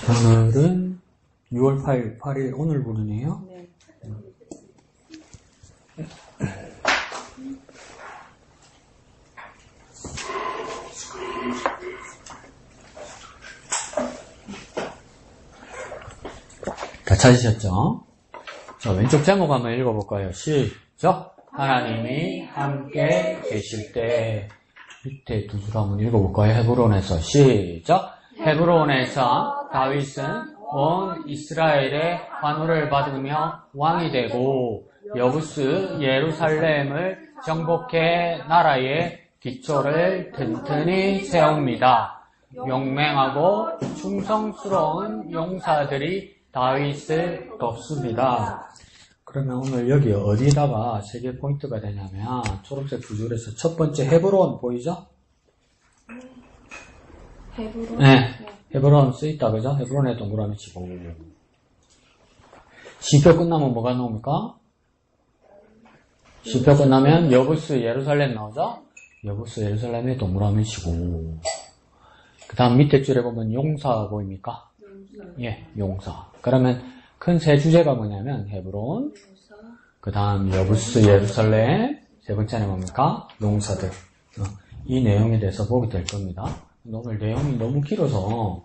오늘은 6월 8일 오늘 부르네요. 네. 다 찾으셨죠? 자, 왼쪽 제목 한번 읽어볼까요? 시작! 하나님이 함께 계실 때 밑에 두 줄 한번 읽어볼까요? 헤브론에서 시작! 헤브론에서 다윗은 온 이스라엘의 환호를 받으며 왕이 되고 여부스 예루살렘을 정복해 나라의 기초를 튼튼히 세웁니다. 용맹하고 충성스러운 용사들이 다윗을 돕습니다. 그러면 오늘 여기 어디다가 세 개 포인트가 되냐면 초록색 두 줄에서 첫 번째 헤브론 보이죠? 헤브론? 네, 헤브론 쓰있다 그죠? 헤브론에 동그라미 치고 시표 끝나면 뭐가 나옵니까? 시표 끝나면 여부스 예루살렘 나오죠? 여부스 예루살렘에 동그라미 치고 그 다음 밑에 줄에 보면 용사 보입니까? 예, 용사. 그러면 큰 세 주제가 뭐냐면 헤브론, 그 다음 여부스 예루살렘, 세 번째는 뭡니까? 용사들. 이 내용에 대해서 보게 될 겁니다. 오늘 내용이 너무 길어서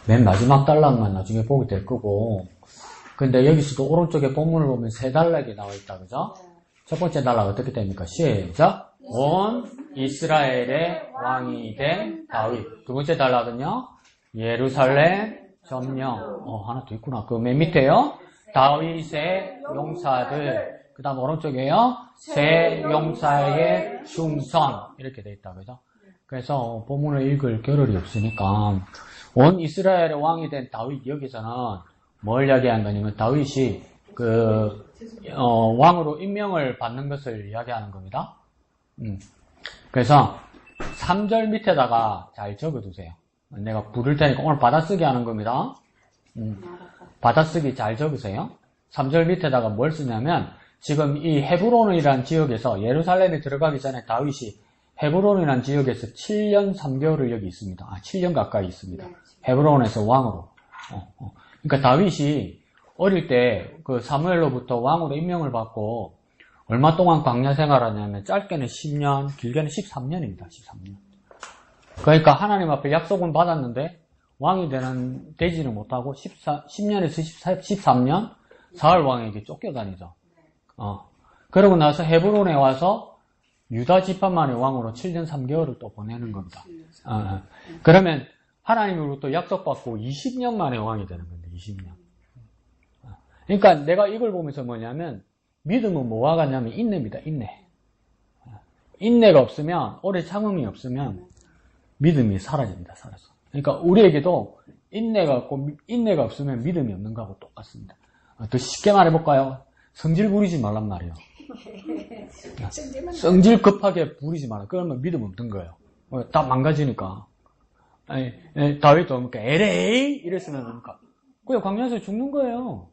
맨 마지막 단락만 나중에 보게 될 거고, 근데 여기서도 오른쪽에 본문을 보면 세 단락이 나와 있다, 그죠? 첫 번째 단락 어떻게 됩니까? 시작! 온 이스라엘의 왕이 된 다윗. 두 번째 단락은요? 예루살렘 점령. 하나 더 있구나. 그 맨 밑에요. 다윗의 용사들. 그 다음 오른쪽에요. 새 용사의 충성. 이렇게 돼 있다. 그죠? 그래서 본문을 읽을 겨를이 없으니까 온 이스라엘의 왕이 된 다윗 여기서는 뭘 이야기하는 거냐면 다윗이 왕으로 임명을 받는 것을 이야기하는 겁니다. 그래서 3절 밑에다가 잘 적어두세요. 내가 부를 테니까 오늘 받아쓰기 하는 겁니다. 받아쓰기 잘 적으세요. 3절 밑에다가 뭘 쓰냐면 지금 이 헤브론이라는 지역에서 예루살렘에 들어가기 전에 다윗이 헤브론이라는 지역에서 7년 3개월을 여기 있습니다. 7년 가까이 있습니다. 헤브론에서 왕으로. 그러니까 다윗이 어릴 때 그 사무엘로부터 왕으로 임명을 받고 얼마 동안 광야 생활하냐면 짧게는 10년, 길게는 13년입니다. 13년. 그러니까 하나님 앞에 약속은 받았는데 왕이 되지는 못하고 10년에서 13년 사울 왕에게 쫓겨다니죠. 그러고 나서 헤브론에 와서 유다 지파만의 왕으로 7년 3개월을 또 보내는 겁니다. 그러면 하나님으로부터 약속받고 20년 만에 왕이 되는 겁니다. 20년. 그러니까 내가 이걸 보면서 뭐냐면 믿음은 뭐와 같냐면 인내입니다. 인내. 인내가 없으면 오래 참음이 없으면 믿음이 사라집니다. 사라져. 그러니까 우리에게도 인내가 없으면 믿음이 없는 거하고 똑같습니다. 더 쉽게 말해볼까요? 성질 부리지 말란 말이에요. 성질 급하게 부리지 말라. 그러면 믿음 없는 거예요. 다 망가지니까. 다윗도 그러니까 LA 이랬으면 그러니까 그냥 광야에서 죽는 거예요.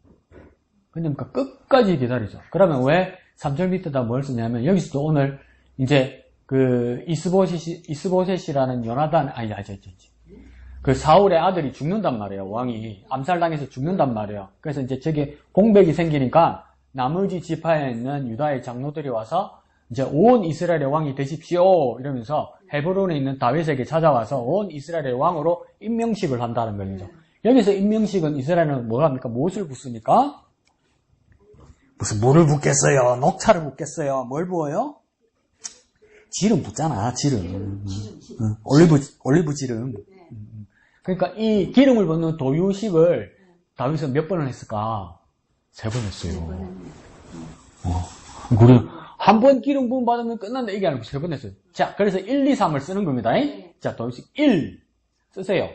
그러니까 끝까지 기다리죠. 그러면 왜 3절 밑에다 뭘 쓰냐면 여기서도 오늘 이제 그 이스보셋이라는 요나단 그 사울의 아들이 죽는단 말이에요. 왕이 암살당해서 죽는단 말이에요. 그래서 이제 저게 공백이 생기니까 나머지 지파에 있는 유다의 장로들이 와서 이제 온 이스라엘의 왕이 되십시오 이러면서 헤브론에 있는 다윗에게 찾아와서 온 이스라엘의 왕으로 임명식을 한다는 겁니다. 여기서 임명식은 이스라엘은 뭘 합니까? 무엇을 붓습니까? 무슨 물을 붓겠어요? 녹차를 붓겠어요? 뭘 부어요? 지름 붓잖아, 지름. 올리브 지름. 그러니까 이 기름을 붓는 도유식을 다윗은 몇 번을 했을까? 3번 했어요. 그래. 한 번 기름 부음 받으면 끝난다. 이게 아니고 3번 했어요. 자, 그래서 1, 2, 3을 쓰는 겁니다. 자, 도유식 1 쓰세요.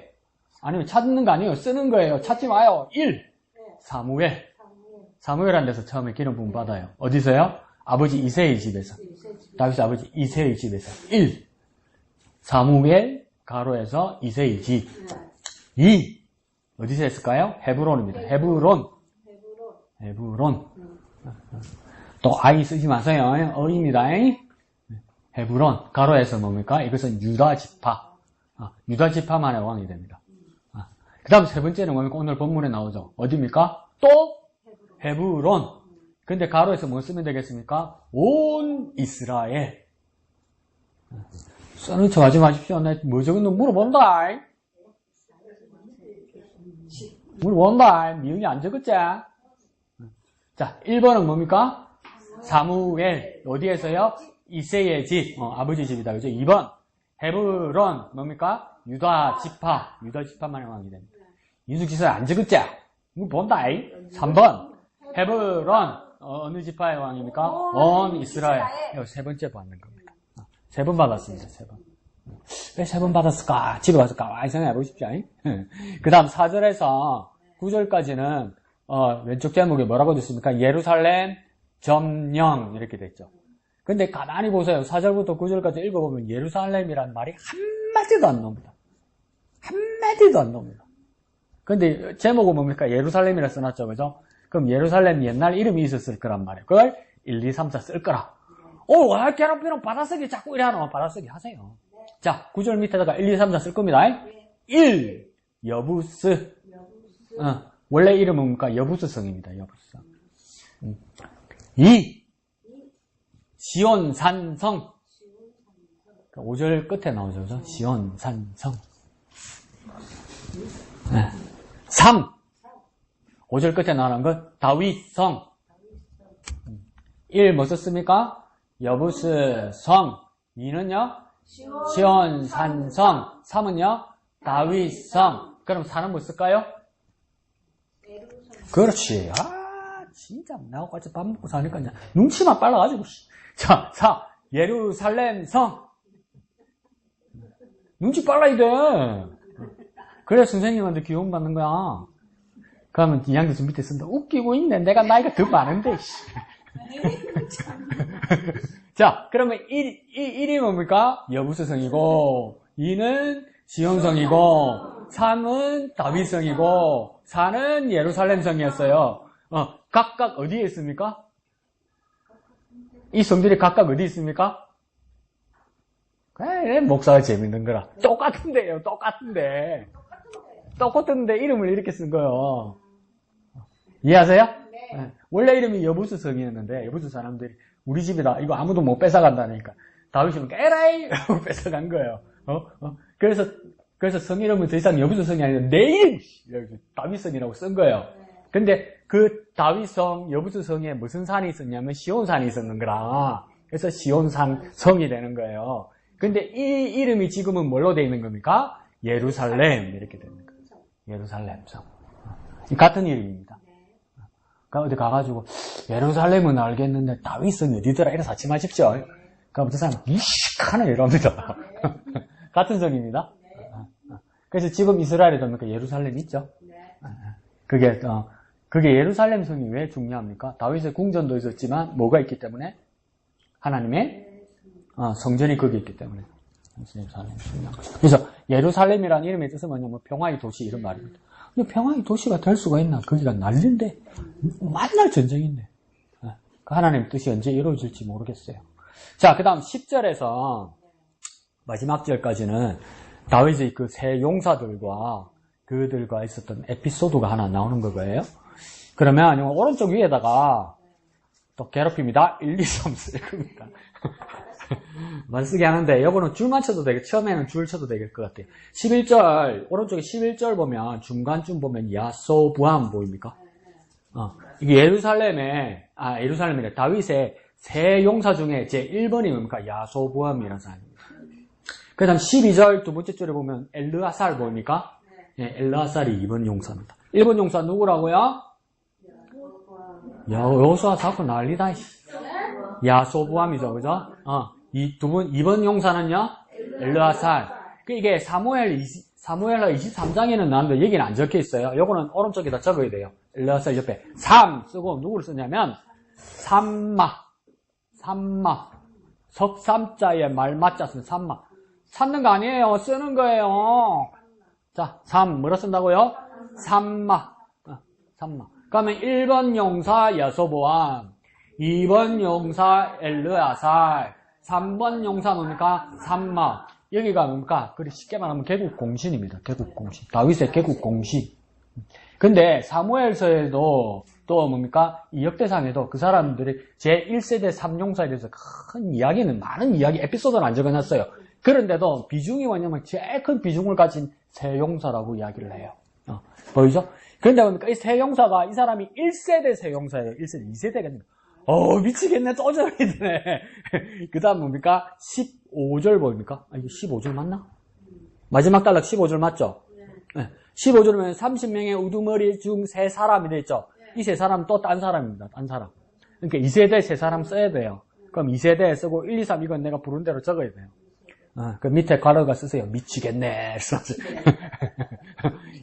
아니면 찾는 거 아니에요. 쓰는 거예요. 찾지 마요. 1. 사무엘한 데서 처음에 기름 부음 받아요. 어디서요? 아버지 이새의 집에서. 다윗 아버지 이새의 집에서. 1. 사무엘 가로에서 이새의 집. 2. 어디서 했을까요? 헤브론입니다. 헤브론. 또 아이 쓰지 마세요. 어입니다. 헤브론. 가로에서 뭡니까? 이것은 유다 지파. 유다 지파만의 왕이 됩니다. 그 다음 세 번째는 뭡니까? 오늘 본문에 나오죠. 어디입니까? 또 헤브론. 근데 가로에서 뭐 쓰면 되겠습니까? 온 이스라엘. 써는 척 하지 마십시오. 나 뭐 적었노 물어본다. 물어본다. 미은이 안 적었지? 자, 1번은 뭡니까? 사무엘. 어디에서요? 이새의 집. 아버지 집이다. 그죠? 2번. 헤브론. 뭡니까? 유다 지파. 유다 지파만의 왕이 됩니다. 인수지서에 안 적었지? 이거 본다. 3번. 헤브론. 어느 지파의 왕입니까? 온 이스라엘. 이거 세 번째 받는 겁니다. 세 번 받았습니다. 세 번. 왜 세 번 받았을까? 집에 가서 가만히 생각해 보십시오. 그 다음 4절에서 9절까지는 왼쪽 제목에 뭐라고 됐습니까? 예루살렘 점령 이렇게 됐죠. 근데 가만히 보세요. 4절부터 9절까지 읽어보면 예루살렘이란 말이 한마디도 안 나옵니다. 한마디도 안 나옵니다. 근데 제목은 뭡니까? 예루살렘이라 써놨죠. 그죠? 그럼 예루살렘 옛날 이름이 있었을 거란 말이에요. 그걸 1, 2, 3, 4 쓸 거라. 왜 괴롭히는 받아쓰기 자꾸 이래 하노? 받아쓰기 하세요. 자, 9절 밑에다가 1, 2, 3, 4 쓸 겁니다. 1. 여부스. 원래 이름은 뭡니까? 여부스성입니다. 여부스성. 2. 시온산성. 5절 끝에 나오죠. 그죠? 시온산성. 3. 5절 끝에 나오는 건 다윗성. 1 뭐 썼습니까? 여부스성. 2는요? 시온산성. 3은요? 다윗성. 그럼 4는 뭐 쓸까요? 그렇지. 진짜 나하고 같이 밥 먹고 사니까 눈치만 빨라가지고. 자, 4. 예루살렘성. 눈치 빨라야 돼. 그래야 선생님한테 기운 받는 거야. 그러면 2학년 좀 밑에 쓴다. 웃기고 있네. 내가 나이가 더 많은데. 자, 그러면 1이 뭡니까? 여부스성이고, 2는 시온성이고, 3은 다윗성이고, 4는 예루살렘성이었어요. 각각 어디에 있습니까? 이 성들이 각각 어디 있습니까? 그래, 목사가 재밌는 거라. 똑같은데요, 똑같은데. 똑같은데 이름을 이렇게 쓴 거예요. 이해하세요? 네. 원래 이름이 여부스성이었는데, 여부스 사람들이 우리 집이다. 이거 아무도 못 뺏어간다니까. 다윗이 에라이! 라고 뺏어간 거예요. 그래서 성 이름은 더 이상 여부스성이 아니라 내 이름! 다윗성이라고 쓴 거예요. 근데 그 다윗성, 여부스성에 무슨 산이 있었냐면 시온산이 있었는 거라. 그래서 시온산 성이 되는 거예요. 근데 이 이름이 지금은 뭘로 되어 있는 겁니까? 예루살렘 이렇게 되는 거예요. 예루살렘성. 같은 이름입니다. 어디 가가지고 예루살렘은 알겠는데 다윗성이 어디더라 이래서 하지 마십시오. 그럼 그 사람 무식하네 이럽니다. 같은 성입니다. 그래서 지금 이스라엘에 보니까 예루살렘 있죠. 그게 예루살렘 성이 왜 중요합니까? 다윗의 궁전도 있었지만 뭐가 있기 때문에? 하나님의 성전이 거기 있기 때문에. 그래서 예루살렘이라는 이름의 뜻은 뭐냐면 평화의 도시 이런 말입니다. 근데 평화의 도시가 될 수가 있나? 거기가 난리인데 만날 전쟁인데 그 하나님의 뜻이 언제 이루어질지 모르겠어요. 자, 그 다음 10절에서 마지막 절까지는 다윗의 그 세 용사들과 그들과 있었던 에피소드가 하나 나오는 거예요. 그러면 오른쪽 위에다가 또 괴롭힙니다. 1, 2, 3 쓸 겁니다. 만 쓰게 하는데 요거는 줄만 쳐도 되겠, 처음에는 줄 쳐도 되겠을 것 같아요. 11절, 오른쪽에 11절 보면 중간쯤 보면 야소부함 보입니까? 이게 예루살렘이래. 다윗의 세 용사 중에 제 1번이 뭡니까? 야소부함이라는 사람입니다. 그 다음 12절 두 번째 줄에 보면 엘르아살 보입니까? 예, 엘르아살이 2번 용사입니다. 1번 용사 누구라고요? 여호수아 자꾸 난리다. 야소부함이죠, 그죠? 이 두 분, 2번 용사는요? 엘르아살. 이게 사무엘하 23장에는 나왔는데 여기는 안 적혀 있어요. 요거는 오른쪽에다 적어야 돼요. 엘르아살 옆에 3 쓰고 누구를 쓰냐면 삼마. 석삼자에 말 맞자쓰면 삼마. 찾는 거 아니에요. 쓰는 거예요. 자, 3 뭐라 쓴다고요? 삼마. 그러면 1번 용사 야소보암, 2번 용사 엘르아살, 3번 용사 뭡니까? 삼마. 여기가 뭡니까? 그리 쉽게 말하면 개국공신입니다. 개국공신. 다윗의 개국공신. 근데 사무엘서에도 또 뭡니까? 이 역대상에도 그 사람들이 제1세대 삼용사에 대해서 큰 이야기는, 많은 이야기, 에피소드를 안 적어놨어요. 그런데도 비중이 뭐냐면 제일 큰 비중을 가진 세용사라고 이야기를 해요. 보이죠? 그런데 뭡니까? 이 세용사가, 이 사람이 1세대 세용사예요. 1세대, 2세대가 아니라. 미치겠네. 또 저리네. 그 다음 뭡니까? 15절 보입니까? 이거 15절 맞나? 마지막 단락 15절 맞죠? 네. 15절이면 30명의 우두머리 중 3사람이 되어있죠? 이 3사람은 또 딴 사람입니다. 딴 사람. 그러니까 2세대 3사람 써야 돼요. 그럼 2세대에 쓰고 1, 2, 3 이건 내가 부른 대로 적어야 돼요. 그 밑에 괄호가 쓰세요. 미치겠네.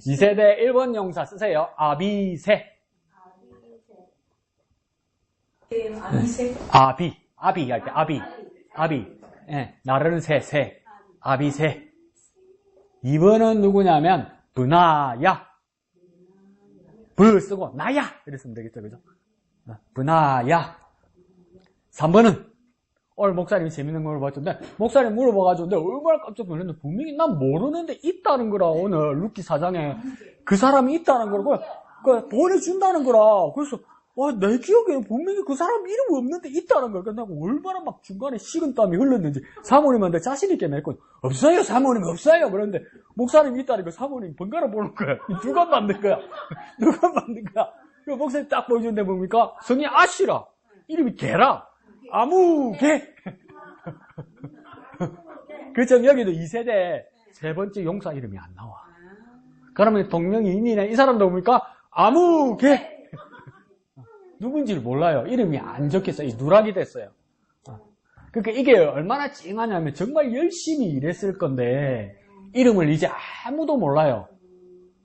2세대 1번 용사 쓰세요. 아비세. 아비 할 때 아비. 예, 나르는 새. 아비세. 2번은 누구냐면 브나야. 불 쓰고 나야 이랬으면 되겠죠, 그죠? 브나야. 3번은 오늘 목사님이 재밌는 걸 봤는데 목사님 물어봐가지고 내가 얼마나 깜짝 놀랐는데 분명히 난 모르는데 있다는 거라. 오늘 루키 4장에 그 사람이 있다는 거라고 보내준다는 거라. 그래서 내 기억에는 분명히 그 사람 이름이 없는데 있다는 거야. 내가 얼마나 막 중간에 식은땀이 흘렀는지 사모님한테 자신있게 냈거든. 없어요, 사모님 없어요. 그런데 목사님이 있다니까 사모님 번갈아 보는 거야. 누가 만든 거야? 그 목사님 딱 보여주는데 뭡니까? 성이 아시라. 이름이 개라. 아무개. 그렇죠. 여기도 2세대 3번째 용사 이름이 안 나와. 그러면 동명이인이네. 이 사람도 뭡니까? 아무개. 누군지를 몰라요. 이름이 안 적혔어요. 누락이 됐어요. 그러니까 이게 얼마나 찡하냐면 정말 열심히 일했을 건데 이름을 이제 아무도 몰라요.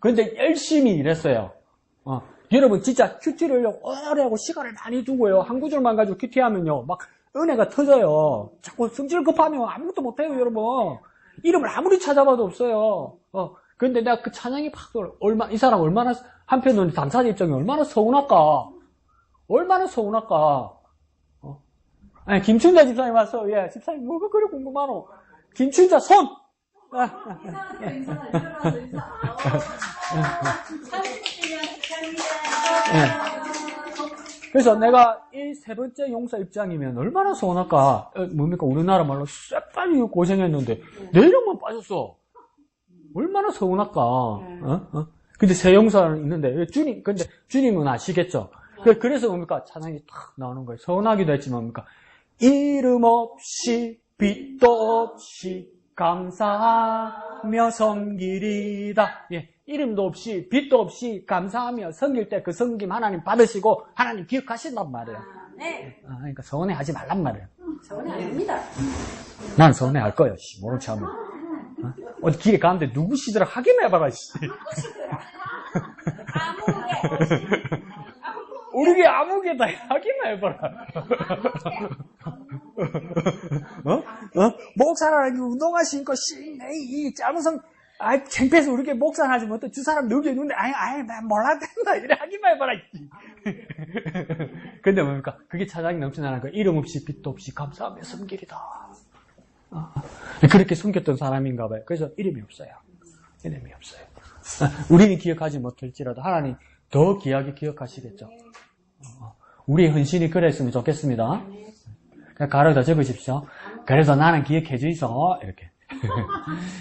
그런데 열심히 일했어요. 여러분 진짜 큐티를 오래 하고 시간을 많이 두고요. 한 구절만 가지고 큐티하면요. 막 은혜가 터져요. 자꾸 성질 급하면 아무것도 못해요, 여러분. 이름을 아무리 찾아봐도 없어요. 그런데 내가 그 찬양이 팍 이 사람 얼마나 한편으로는 당사자 입장이 얼마나 서운할까. 아니, 김춘자 집사님 왔어. 예, 집사님 뭐가 그래 궁금하노? 김춘자 손! 그래서 내가 이 3번째 용사 입장이면 얼마나 서운할까? 뭡니까? 우리나라 말로 쎄빨리 고생했는데 내 이름만 빠졌어. 얼마나 서운할까? 근데 새 용사는 있는데 근데 주님은 아시겠죠? 그래서 뭡니까? 찬양이 탁 나오는 거예요. 서운하기도 했지만 뭡니까? 이름 없이 빛도 없이 감사하며 섬기리다. 예, 이름도 없이 빛도 없이 감사하며 섬길 때 그 섬김 하나님 받으시고 하나님 기억하신단 말이에요. 네. 그러니까 서운해하지 말란 말이에요. 서운해 안 합니다. 난 서운해할 거예요. 모른 척 하면. 어디 길에 가는데 누구시더라 확인해 봐라. 우리게 아무개다 확인해 봐라. 목사라는 운동화 신고 이 짜무성 창피해서 우리게 목사를 하지 못해 주 사람 누구 있는데 몰랐단다 이래 하기만 해봐라. 근데 뭡니까? 그게 찬양이 넘쳐나는 거야. 이름 없이 빛도 없이 감사하며 섬기리다. 그렇게 숨겼던 사람인가 봐요. 그래서 이름이 없어요. 우리는 기억하지 못할지라도 하나님 더 귀하게 기억하시겠죠. 우리의 헌신이 그랬으면 좋겠습니다. 가로에다 적으십시오. 그래서 나는 기억해 주이소. 이렇게.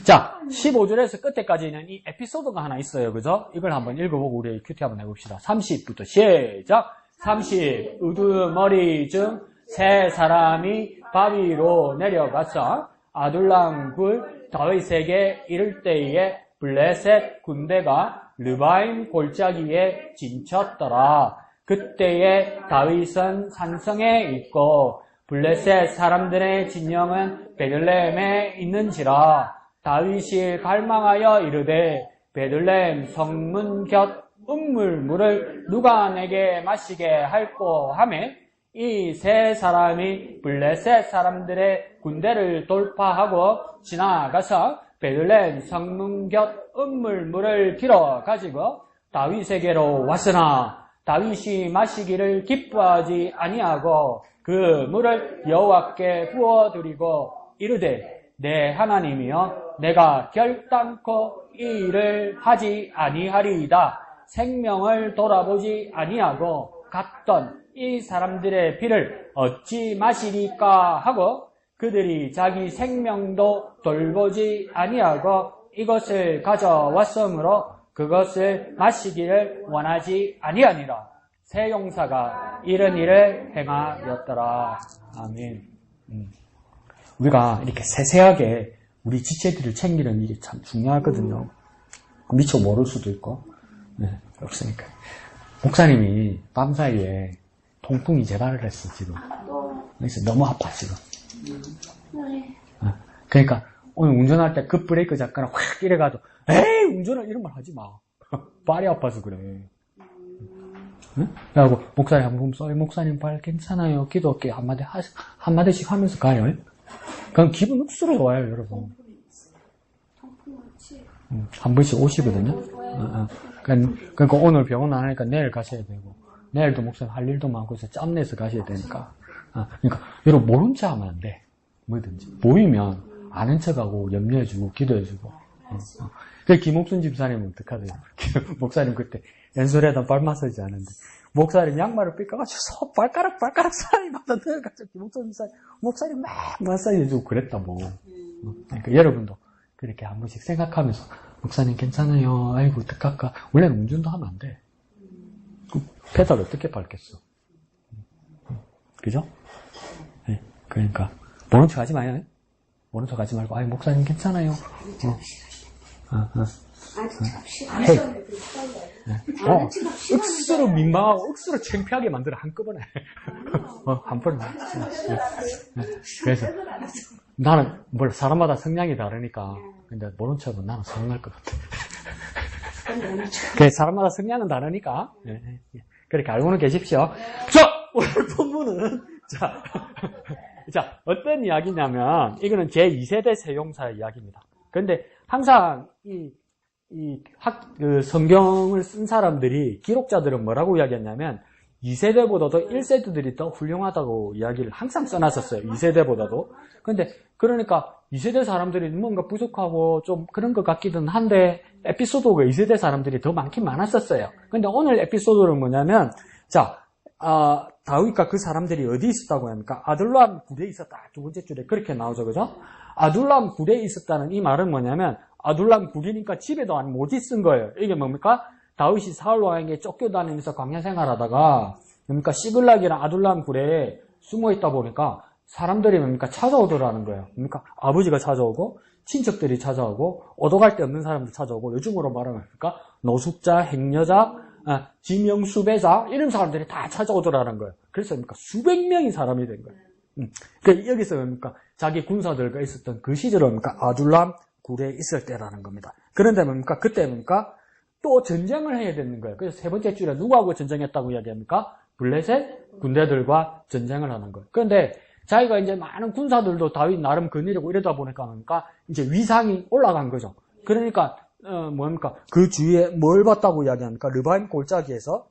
자, 15절에서 끝에까지는 이 에피소드가 하나 있어요. 그죠? 이걸 한번 읽어보고 우리 큐티 한번 해봅시다. 30부터 시작. 30. 우두머리 중 3사람이 바위로 내려가서 아둘람 굴 다윗에게 이를 때에 블레셋 군대가 르바임 골짜기에 진쳤더라. 그때에 다윗은 산성에 있고 블레셋 사람들의 진영은 베들레헴에 있는지라. 다윗이 갈망하여 이르되 베들레헴 성문 곁 음물물을 누가 내게 마시게 할꼬 하매 이 3사람이 블레셋 사람들의 군대를 돌파하고 지나가서 베들레헴 성문 곁 음물물을 길어 가지고 다윗에게로 왔으나 다윗이 마시기를 기뻐하지 아니하고 그 물을 여호와께 부어드리고 이르되 내 하나님이여 내가 결단코 이 일을 하지 아니하리이다. 생명을 돌아보지 아니하고 갔던 이 사람들의 피를 어찌 마시리까 하고 그들이 자기 생명도 돌보지 아니하고 이것을 가져왔으므로 그것을 마시기를 원하지 아니하니라. 세 용사가 이런 일을 행하였더라. 아멘. 우리가 이렇게 세세하게 우리 지체들을 챙기는 일이 참 중요하거든요. 미처 모를 수도 있고. 네, 없으니까. 목사님이 밤사이에 통풍이 재발을 했어, 지금. 그래서 너무 아파, 지금. 그러니까 오늘 운전할 때 급 브레이크 잡거나 확 이래가지고 에이 운전을 이런 말 하지 마. 발이 아파서 그래. 응? 그래갖고 목사님 한번 보면서 목사님 발 괜찮아요. 기도할게 한마디씩 하면서 가요. 그럼 기분 흡수로 좋아요, 여러분. 한 번씩 오시거든요. 그러니까 오늘 병원 안 하니까 내일 가셔야 되고 내일도 목사님 할 일도 많고 해서 짬내서 가셔야 되니까. 그러니까 여러분 모른 체 하면 안 돼. 뭐든지 보이면 아는 척하고 염려해주고 기도해주고. 그 김옥순 집사님은 어떡하대요? 목사님 그때 연설에다 발 마사지 하는데 목사님 양말을 삐까가지고 발가락 사이마다 넣어가지고 김옥순 집사님 목사님 막 마사지 해주고 그랬다 뭐. 그러니까 여러분도 그렇게 한 번씩 생각하면서 목사님 괜찮아요. 아이고 어떡할까. 원래는 운전도 하면 안 돼. 그 페달 어떻게 밟겠어. 그죠? 네, 그러니까 모른 척 하지 마요. 모른 척 하지 말고, 아이, 목사님 괜찮아요. 헤이. 억수로 민망하고, 억수로 창피하게 만들어, 한꺼번에. 한번에. 그래서, 나는, 사람마다 성향이 다르니까, 근데 모른 척은 나는 성공할 것 같아. 그래, 사람마다 성향은 다르니까, 그렇게 알고는 계십시오. 자, 오늘 본문은, 자, 어떤 이야기냐면, 이거는 제2세대 세용사의 이야기입니다. 그런데 항상 성경을 쓴 사람들이, 기록자들은 뭐라고 이야기했냐면, 2세대보다도 1세대들이 더 훌륭하다고 이야기를 항상 써놨었어요. 2세대보다도. 근데, 그러니까 2세대 사람들이 뭔가 부족하고 좀 그런 것 같기는 한데, 에피소드가 2세대 사람들이 더 많긴 많았었어요. 근데 오늘 에피소드는 뭐냐면, 자, 다윗과 그 사람들이 어디 있었다고 합니까? 아둘람 굴에 있었다. 두 번째 줄에 그렇게 나오죠, 그죠? 아둘람 굴에 있었다는 이 말은 뭐냐면, 아둘람 굴이니까 집에도 못 있은 거예요. 이게 뭡니까? 다윗이 사울 왕에게 쫓겨다니면서 광야 생활하다가, 뭡니까? 시글락이랑 아둘람 굴에 숨어 있다 보니까 사람들이 뭡니까? 찾아오더라는 거예요. 뭡니까? 아버지가 찾아오고, 친척들이 찾아오고, 얻어갈 데 없는 사람들 찾아오고, 요즘으로 말하면 뭡니까? 노숙자, 행여자, 지명수배자 이런 사람들이 다 찾아오더라는 거예요. 그래서 뭡니까? 수백 명이 사람이 된 거예요. 그러니까 여기서 뭡니까? 자기 군사들과 있었던 그 시절은 뭡니까? 아둘람 굴에 있을 때라는 겁니다. 그런데 뭡니까? 그때 뭡니까? 또 전쟁을 해야 되는 거예요. 그래서 세 번째 줄에 누구하고 전쟁했다고 이야기합니까? 블레셋 군대들과 전쟁을 하는 거예요. 그런데 자기가 이제 많은 군사들도 다윗 나름 거느리고 이러다 보니까 뭡니까? 이제 위상이 올라간 거죠. 그러니까 뭡니까? 그 주위에 뭘 봤다고 이야기합니까? 르바임 골짜기에서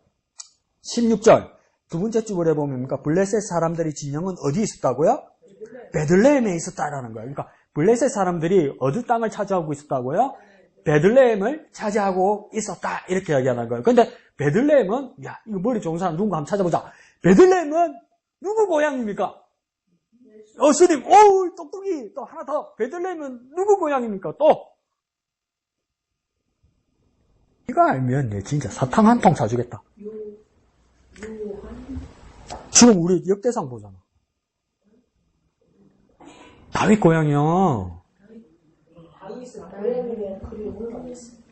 16절 두 번째 줄에 보면 뭡니까? 블레셋 사람들이 진영은 어디 있었다고요? 베들레헴에 있었다라는 거예요. 그러니까 블레셋 사람들이 어느 땅을 차지하고 있었다고요? 베들레헴을 차지하고 있었다 이렇게 이야기하는 거예요. 근데 베들레헴은 야 이거 머리 좋은 사람 누군가 한번 찾아보자. 베들레헴은 누구 고향입니까? 스님, 똑똑이 또 하나 더. 베들레헴은 누구 고향입니까? 또 이거 알면 얘 진짜 사탕 한 통 사주겠다. 지금 우리 역대상 보잖아. 다윗 고향이요.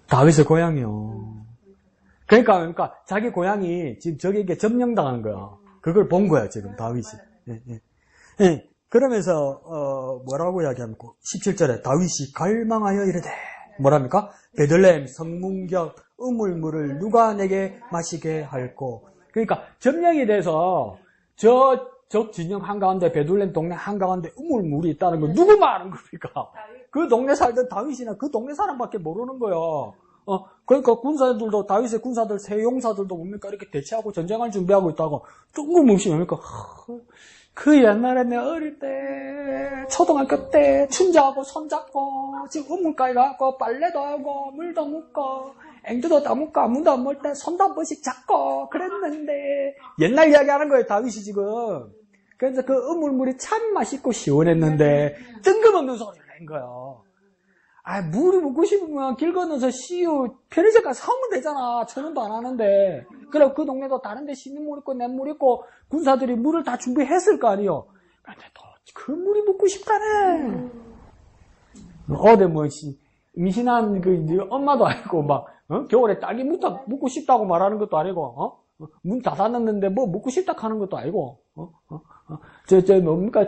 다윗의 고향이요. 그러니까 자기 고향이 지금 저기에게 점령당한 거야. 그걸 본 거야 지금 다윗이. 예. 그러면서 뭐라고 이야기합니까? 17절에 다윗이 갈망하여 이르되 뭐랍니까? 베들레헴 성문격 우물물을 누가 내게 마시게 할꼬. 그러니까 점령이 돼서 적 진영 한가운데 베들레헴 동네 한가운데 우물물이 있다는 거 누구 말하는 겁니까? 그 동네 살던 다윗이나 그 동네 사람밖에 모르는 거예요. 그러니까 군사들도 다윗의 군사들 세용사들도 뭡니까 이렇게 대치하고 전쟁을 준비하고 있다고 뜬금없이 뭡니까 그 옛날에 내 어릴 때, 초등학교 때, 춘자하고 손잡고, 지금 우물가에 가고, 빨래도 하고, 물도 묻고, 앵두도 따먹고, 아무도 안 먹을 때 손도 한 번씩 잡고, 그랬는데, 옛날 이야기 하는 거예요, 다윗이 지금. 그래서 그 우물물이 참 맛있고 시원했는데, 뜬금없는 소리를 낸 거예요. 아, 물이 먹고 싶으면 길 건너서 CU 편의점 가서 사오면 되잖아. 1,000원도 안 하는데. 그럼 그 동네도 다른 데 씻는 물 있고, 냇물 있고, 군사들이 물을 다 준비했을 거 아니에요. 근데 또, 그 물이 먹고 싶다네. 어디 뭐, 임신한 그 엄마도 아니고, 막, 겨울에 딸기 먹고 싶다고 말하는 것도 아니고, 문 닫았는데 뭐 먹고 싶다 하는 것도 아니고, 뭡니까,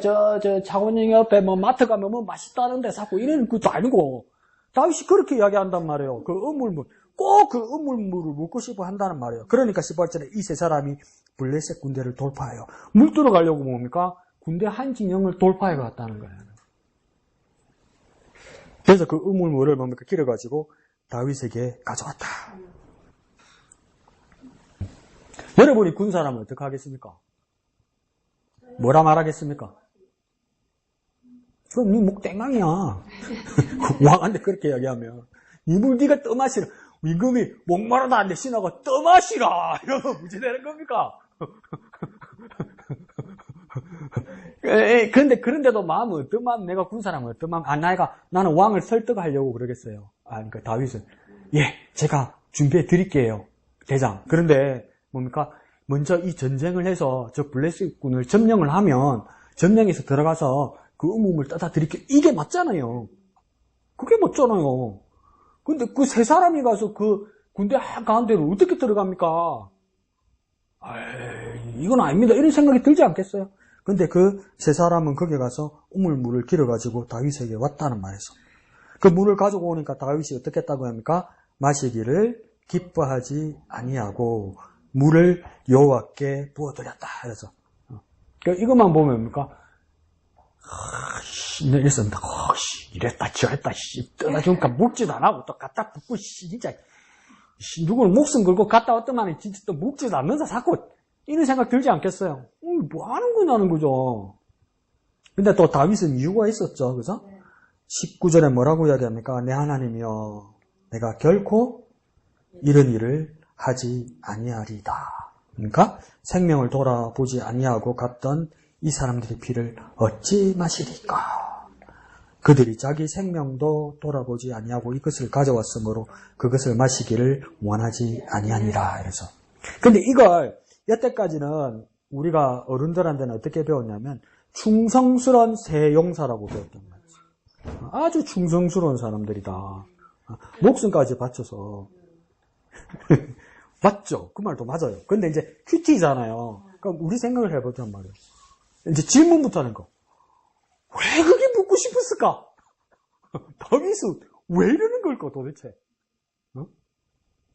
차원영 옆에 뭐 마트 가면 뭐 맛있다는데 사고 이런 것도 아니고, 다윗이 그렇게 이야기한단 말이에요. 그 우물물, 꼭 그 우물물을 먹고 싶어 한다는 말이에요. 그러니까 18절에 이 세 사람이 블레셋 군대를 돌파해요. 물 들어가려고 뭡니까? 군대 한 진영을 돌파해 갔다는 거예요. 그래서 그 우물물을 뭡니까? 길어가지고 다윗에게 가져왔다. 여러분이 군사라면 어떻게 하겠습니까? 뭐라 말하겠습니까? 그럼 니 목 땡강이야. 왕한테 그렇게 이야기하면. 이물 니가 떠마시라. 임금이 목마르다 안 대신하고 떠마시라. 이러면 무지 되는 겁니까? 그런데도 마음은 어떤 마음, 내가 군사라면 어떤 마음, 나는 왕을 설득하려고 그러겠어요. 그러니까 다윗은, 예, 제가 준비해 드릴게요. 대장. 그런데, 뭡니까? 먼저 이 전쟁을 해서 저 블레셋군을 점령을 하면 점령해서 들어가서 그 우물을 떠다 드릴게요. 이게 맞잖아요. 그게 맞잖아요. 근데 그 세 사람이 가서 그 군대 한가운데로 어떻게 들어갑니까? 이건 아닙니다. 이런 생각이 들지 않겠어요? 근데 그 세 사람은 거기 가서 우물물을 길어가지고 다윗에게 왔다는 말이죠. 그 물을 가지고 오니까 다윗이 어떻게 했다고 합니까? 마시기를 기뻐하지 아니하고 물을 여호와께 부어드렸다. 그래서 이것만 보면 뭡니까? 이랬습니다. 이랬다 저랬다 떠나주니까 묵지도 안 하고 또 갖다 붓고 진짜 누구는 목숨 걸고 갔다 왔더만 진짜 또 묵지도 않는다 자꾸 이런 생각 들지 않겠어요? 뭐 하는 거냐는 거죠. 근데 또 다윗은 이유가 있었죠. 그죠? 19절에 뭐라고 이야기합니까? 내 하나님이여 내가 결코 이런 일을 하지 아니하리다. 그러니까 생명을 돌아보지 아니하고 갔던 이 사람들의 피를 어찌 마시리까? 그들이 자기 생명도 돌아보지 아니하고 이것을 가져왔으므로 그것을 마시기를 원하지 아니하니라. 이래서. 근데 이걸 여태까지는 우리가 어른들한테는 어떻게 배웠냐면 충성스러운 세용사라고 배웠단 말이죠. 아주 충성스러운 사람들이다. 목숨까지 바쳐서. 맞죠? 그 말도 맞아요. 근데 이제 큐티잖아요. 그럼 우리 생각을 해보단 말이에요. 이제 질문부터 하는 거. 왜 그게 묻고 싶었을까? 다윗은 왜 이러는 걸까 도대체?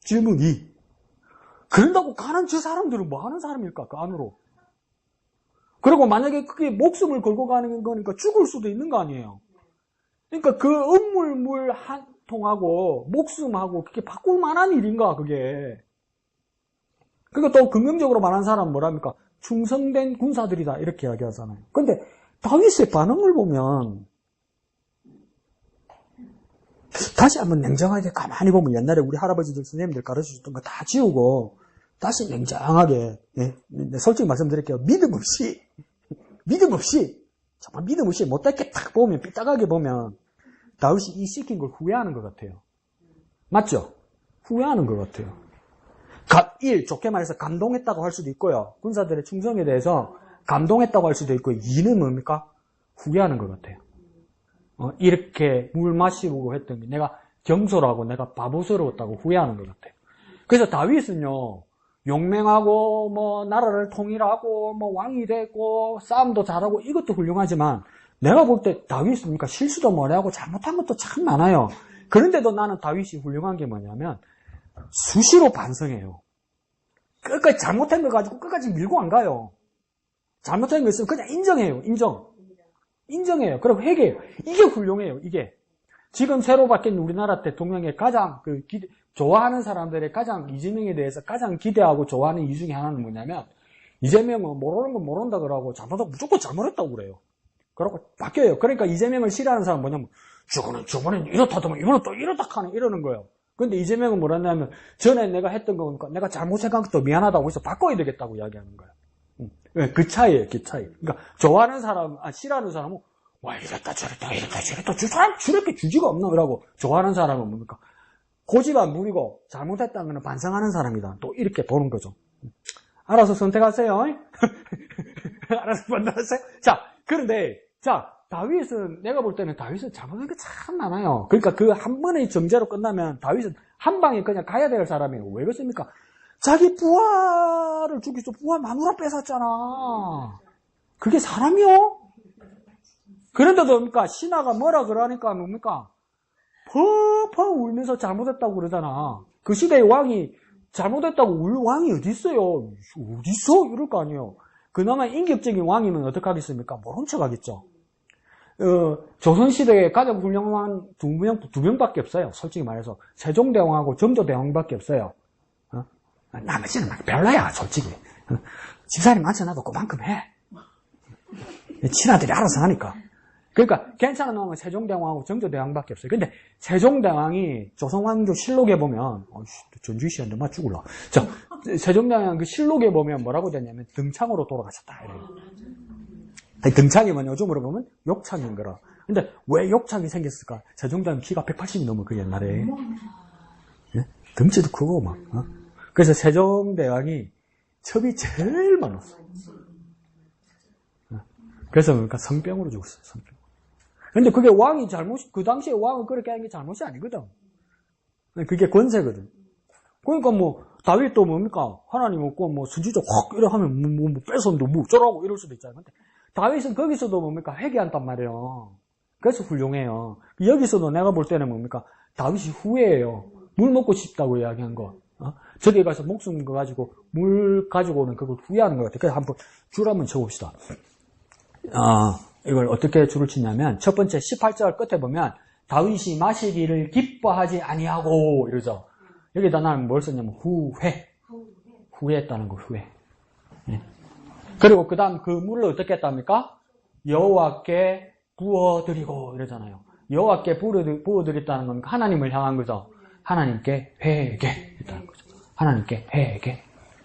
질문 2. 그런다고 가는 저 사람들은 뭐 하는 사람일까? 그 안으로. 그리고 만약에 그게 목숨을 걸고 가는 거니까 죽을 수도 있는 거 아니에요. 그러니까 그 음물 한 통하고 목숨하고 그게 바꿀 만한 일인가 그게. 그러니까 또 긍정적으로 말하는 사람은 뭐랍니까? 충성된 군사들이다 이렇게 이야기하잖아요. 근데 다윗의 반응을 보면 다시 한번 냉정하게 가만히 보면 옛날에 우리 할아버지들 선생님들 가르쳐줬던 거 다 지우고 다시 냉정하게 솔직히 말씀드릴게요. 믿음 없이 정말 믿음 없이 못되게 딱 보면 삐딱하게 보면 다윗이 이 시킨 걸 후회하는 것 같아요. 맞죠? 후회하는 것 같아요. 1. 좋게 말해서 감동했다고 할 수도 있고요. 군사들의 충성에 대해서 감동했다고 할 수도 있고 2는 뭡니까? 후회하는 것 같아요. 이렇게 물 마시고 했던 게 내가 경솔하고 내가 바보스러웠다고 후회하는 것 같아요. 그래서 다윗은요. 용맹하고 뭐 나라를 통일하고 뭐 왕이 되고 싸움도 잘하고 이것도 훌륭하지만 내가 볼 때 다윗은 그러니까 실수도 많이 하고 잘못한 것도 참 많아요. 그런데도 나는 다윗이 훌륭한 게 뭐냐면 수시로 반성해요. 끝까지 잘못한 거 가지고 끝까지 밀고 안 가요. 잘못한 거 있으면 그냥 인정해요. 인정해요. 그리고 회개해요. 이게 훌륭해요. 이게. 지금 새로 바뀐 우리나라 대통령의 가장 좋아하는 사람들의 가장 이재명에 대해서 가장 기대하고 좋아하는 이유 중에 하나는 뭐냐면 이재명은 모르는 건 모른다 그러고 잘못하고 무조건 잘못했다고 그래요. 그러고 바뀌어요. 그러니까 이재명을 싫어하는 사람은 뭐냐면 저거는 이렇다더만 이번엔 또 이렇다 하네 이러는 거예요. 근데 이재명은 뭐랬냐면 전에 내가 했던 거니까 내가 잘못 생각했다 미안하다고 해서 바꿔야 되겠다고 이야기하는 거예요. 그 차이예요. 그 차이. 그러니까 좋아하는 사람, 싫어하는 사람은 와 이랬다 저랬다 저 사람 저렇게 주지가 없나 그러고 좋아하는 사람은 뭡니까? 고집 안 부리고 잘못했다는 거는 반성하는 사람이다. 또 이렇게 보는 거죠. 알아서 선택하세요. 알아서 판단하세요. 자, 그런데 다윗은 내가 볼 때는 다윗은 잘못한 게 참 많아요. 그러니까 그 한 번의 정죄로 끝나면 다윗은 한 방에 그냥 가야 될 사람이에요. 왜 그렇습니까? 자기 부하를 죽이죠. 부하 마누라 뺏었잖아. 그게 사람이요? 그런데도 뭡니까? 신하가 뭐라 그러니까 뭡니까? 펑펑 울면서 잘못했다고 그러잖아. 그 시대의 왕이 잘못했다고 울 왕이 어디 있어요? 어디 있어? 이럴 거 아니에요. 그나마 인격적인 왕이면 어떡하겠습니까? 모른 척 하겠죠. 조선시대에 가장 훌륭한 두 명밖에 없어요. 솔직히 말해서. 세종대왕하고 정조대왕밖에 없어요. 나머지는 막 별로야, 솔직히. 집사님 앉혀놔도 그만큼 해. 친아들이 알아서 하니까. 그러니까 괜찮은 왕은 세종대왕하고 정조대왕밖에 없어요. 근데 세종대왕이 조선왕조 실록에 보면 전주시한테 맞 죽을라. 자, 세종대왕 그 실록에 보면 뭐라고 되냐면 등창으로 돌아가셨다 이래요. 등창이 뭐냐 요즘으로 보면 욕창인 거라. 근데 왜 욕창이 생겼을까? 세종대왕 키가 180이 넘어 그 옛날에. 예? 덩치도 크고 막. 그래서 세종대왕이 첩이 제일 많았어. 그래서 그러니까 성병으로 죽었어요. 성병. 근데 그게 왕이 그 당시에 왕을 그렇게 하는 게 잘못이 아니거든. 그게 권세거든. 그러니까 다윗도 뭡니까? 하나님 없고 선지자 확 이래 하면 뭐 뺏었는데 뭐 어쩌라고 이럴 수도 있잖아요. 근데 다윗은 거기서도 뭡니까? 회개한단 말이에요. 그래서 훌륭해요. 여기서도 내가 볼 때는 뭡니까? 다윗이 후회해요. 물 먹고 싶다고 이야기한 거. 저기 가서 목숨 가지고 물 가지고 오는 그걸 후회하는 것 같아요. 그래서 한번 줄 한번 쳐봅시다. 이걸 어떻게 줄을 치냐면 첫 번째 18절 끝에 보면 다윗이 마시기를 기뻐하지 아니하고 이러죠. 여기다 나는 뭘 썼냐면 후회했다는 거 후회. 네. 그리고 그 다음 그 물을 어떻게 했답니까? 여호와께 부어드리고 이러잖아요. 여호와께 부어드렸다는 건 하나님을 향한 거죠. 하나님께 회개했다는 거죠. 하나님께 회개.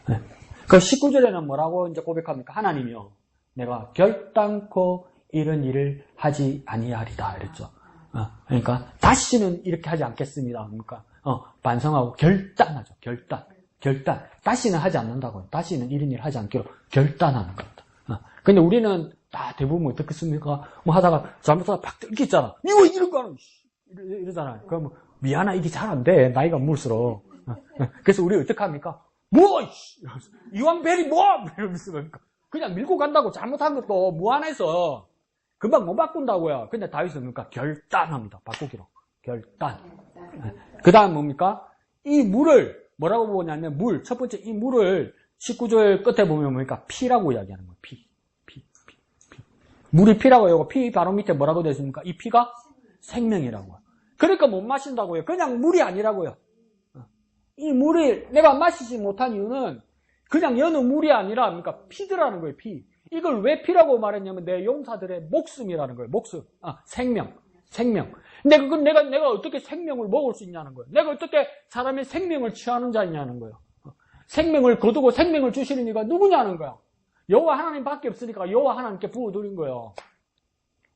네. 그 19절에는 뭐라고 이제 고백합니까? 하나님이요. 내가 결단코 이런 일을 하지 아니하리다 이랬죠. 그러니까 다시는 이렇게 하지 않겠습니다. 그러니까 반성하고 결단하죠. 결단. 다시는 하지 않는다고요. 다시는 이런 일을 하지 않기로 결단하는 겁니다. 근데 우리는 다 대부분 어떻겠습니까? 하다가 잘못하다 팍 들켰잖아. 이거 이런 거 하는 이러잖아요. 그럼 미안하 이게 잘 안 돼. 나이가 물수록. 그래서 우리 어떻게 합니까? 이왕벨이 이러면서 그냥 밀고 간다고 잘못한 것도 무한해서 금방 못 바꾼다고요. 근데 다윗은 그러니까 결단합니다. 바꾸기로. 결단. 그 다음 뭡니까? 이 물을 뭐라고 보냐면 첫 번째 이 물을 19절 끝에 보면 뭡니까? 피라고 이야기하는 거예요. 피. 물이 피라고 하고 피 바로 밑에 뭐라고 되어 있습니까? 이 피가 생명이라고요. 그러니까 못 마신다고요. 그냥 물이 아니라고요. 이 물이 내가 마시지 못한 이유는 그냥 여느 물이 아니라 그러니까 피드라는 거예요. 피. 이걸 왜 피라고 말했냐면 내 용사들의 목숨이라는 거예요. 목숨. 생명. 내가 어떻게 생명을 먹을 수 있냐는 거예요. 내가 어떻게 사람의 생명을 취하는 자이냐는 거예요. 생명을 거두고 생명을 주시는 이가 누구냐는 거야. 여호와 하나님밖에 없으니까 여호와 하나님께 부어드린 거예요.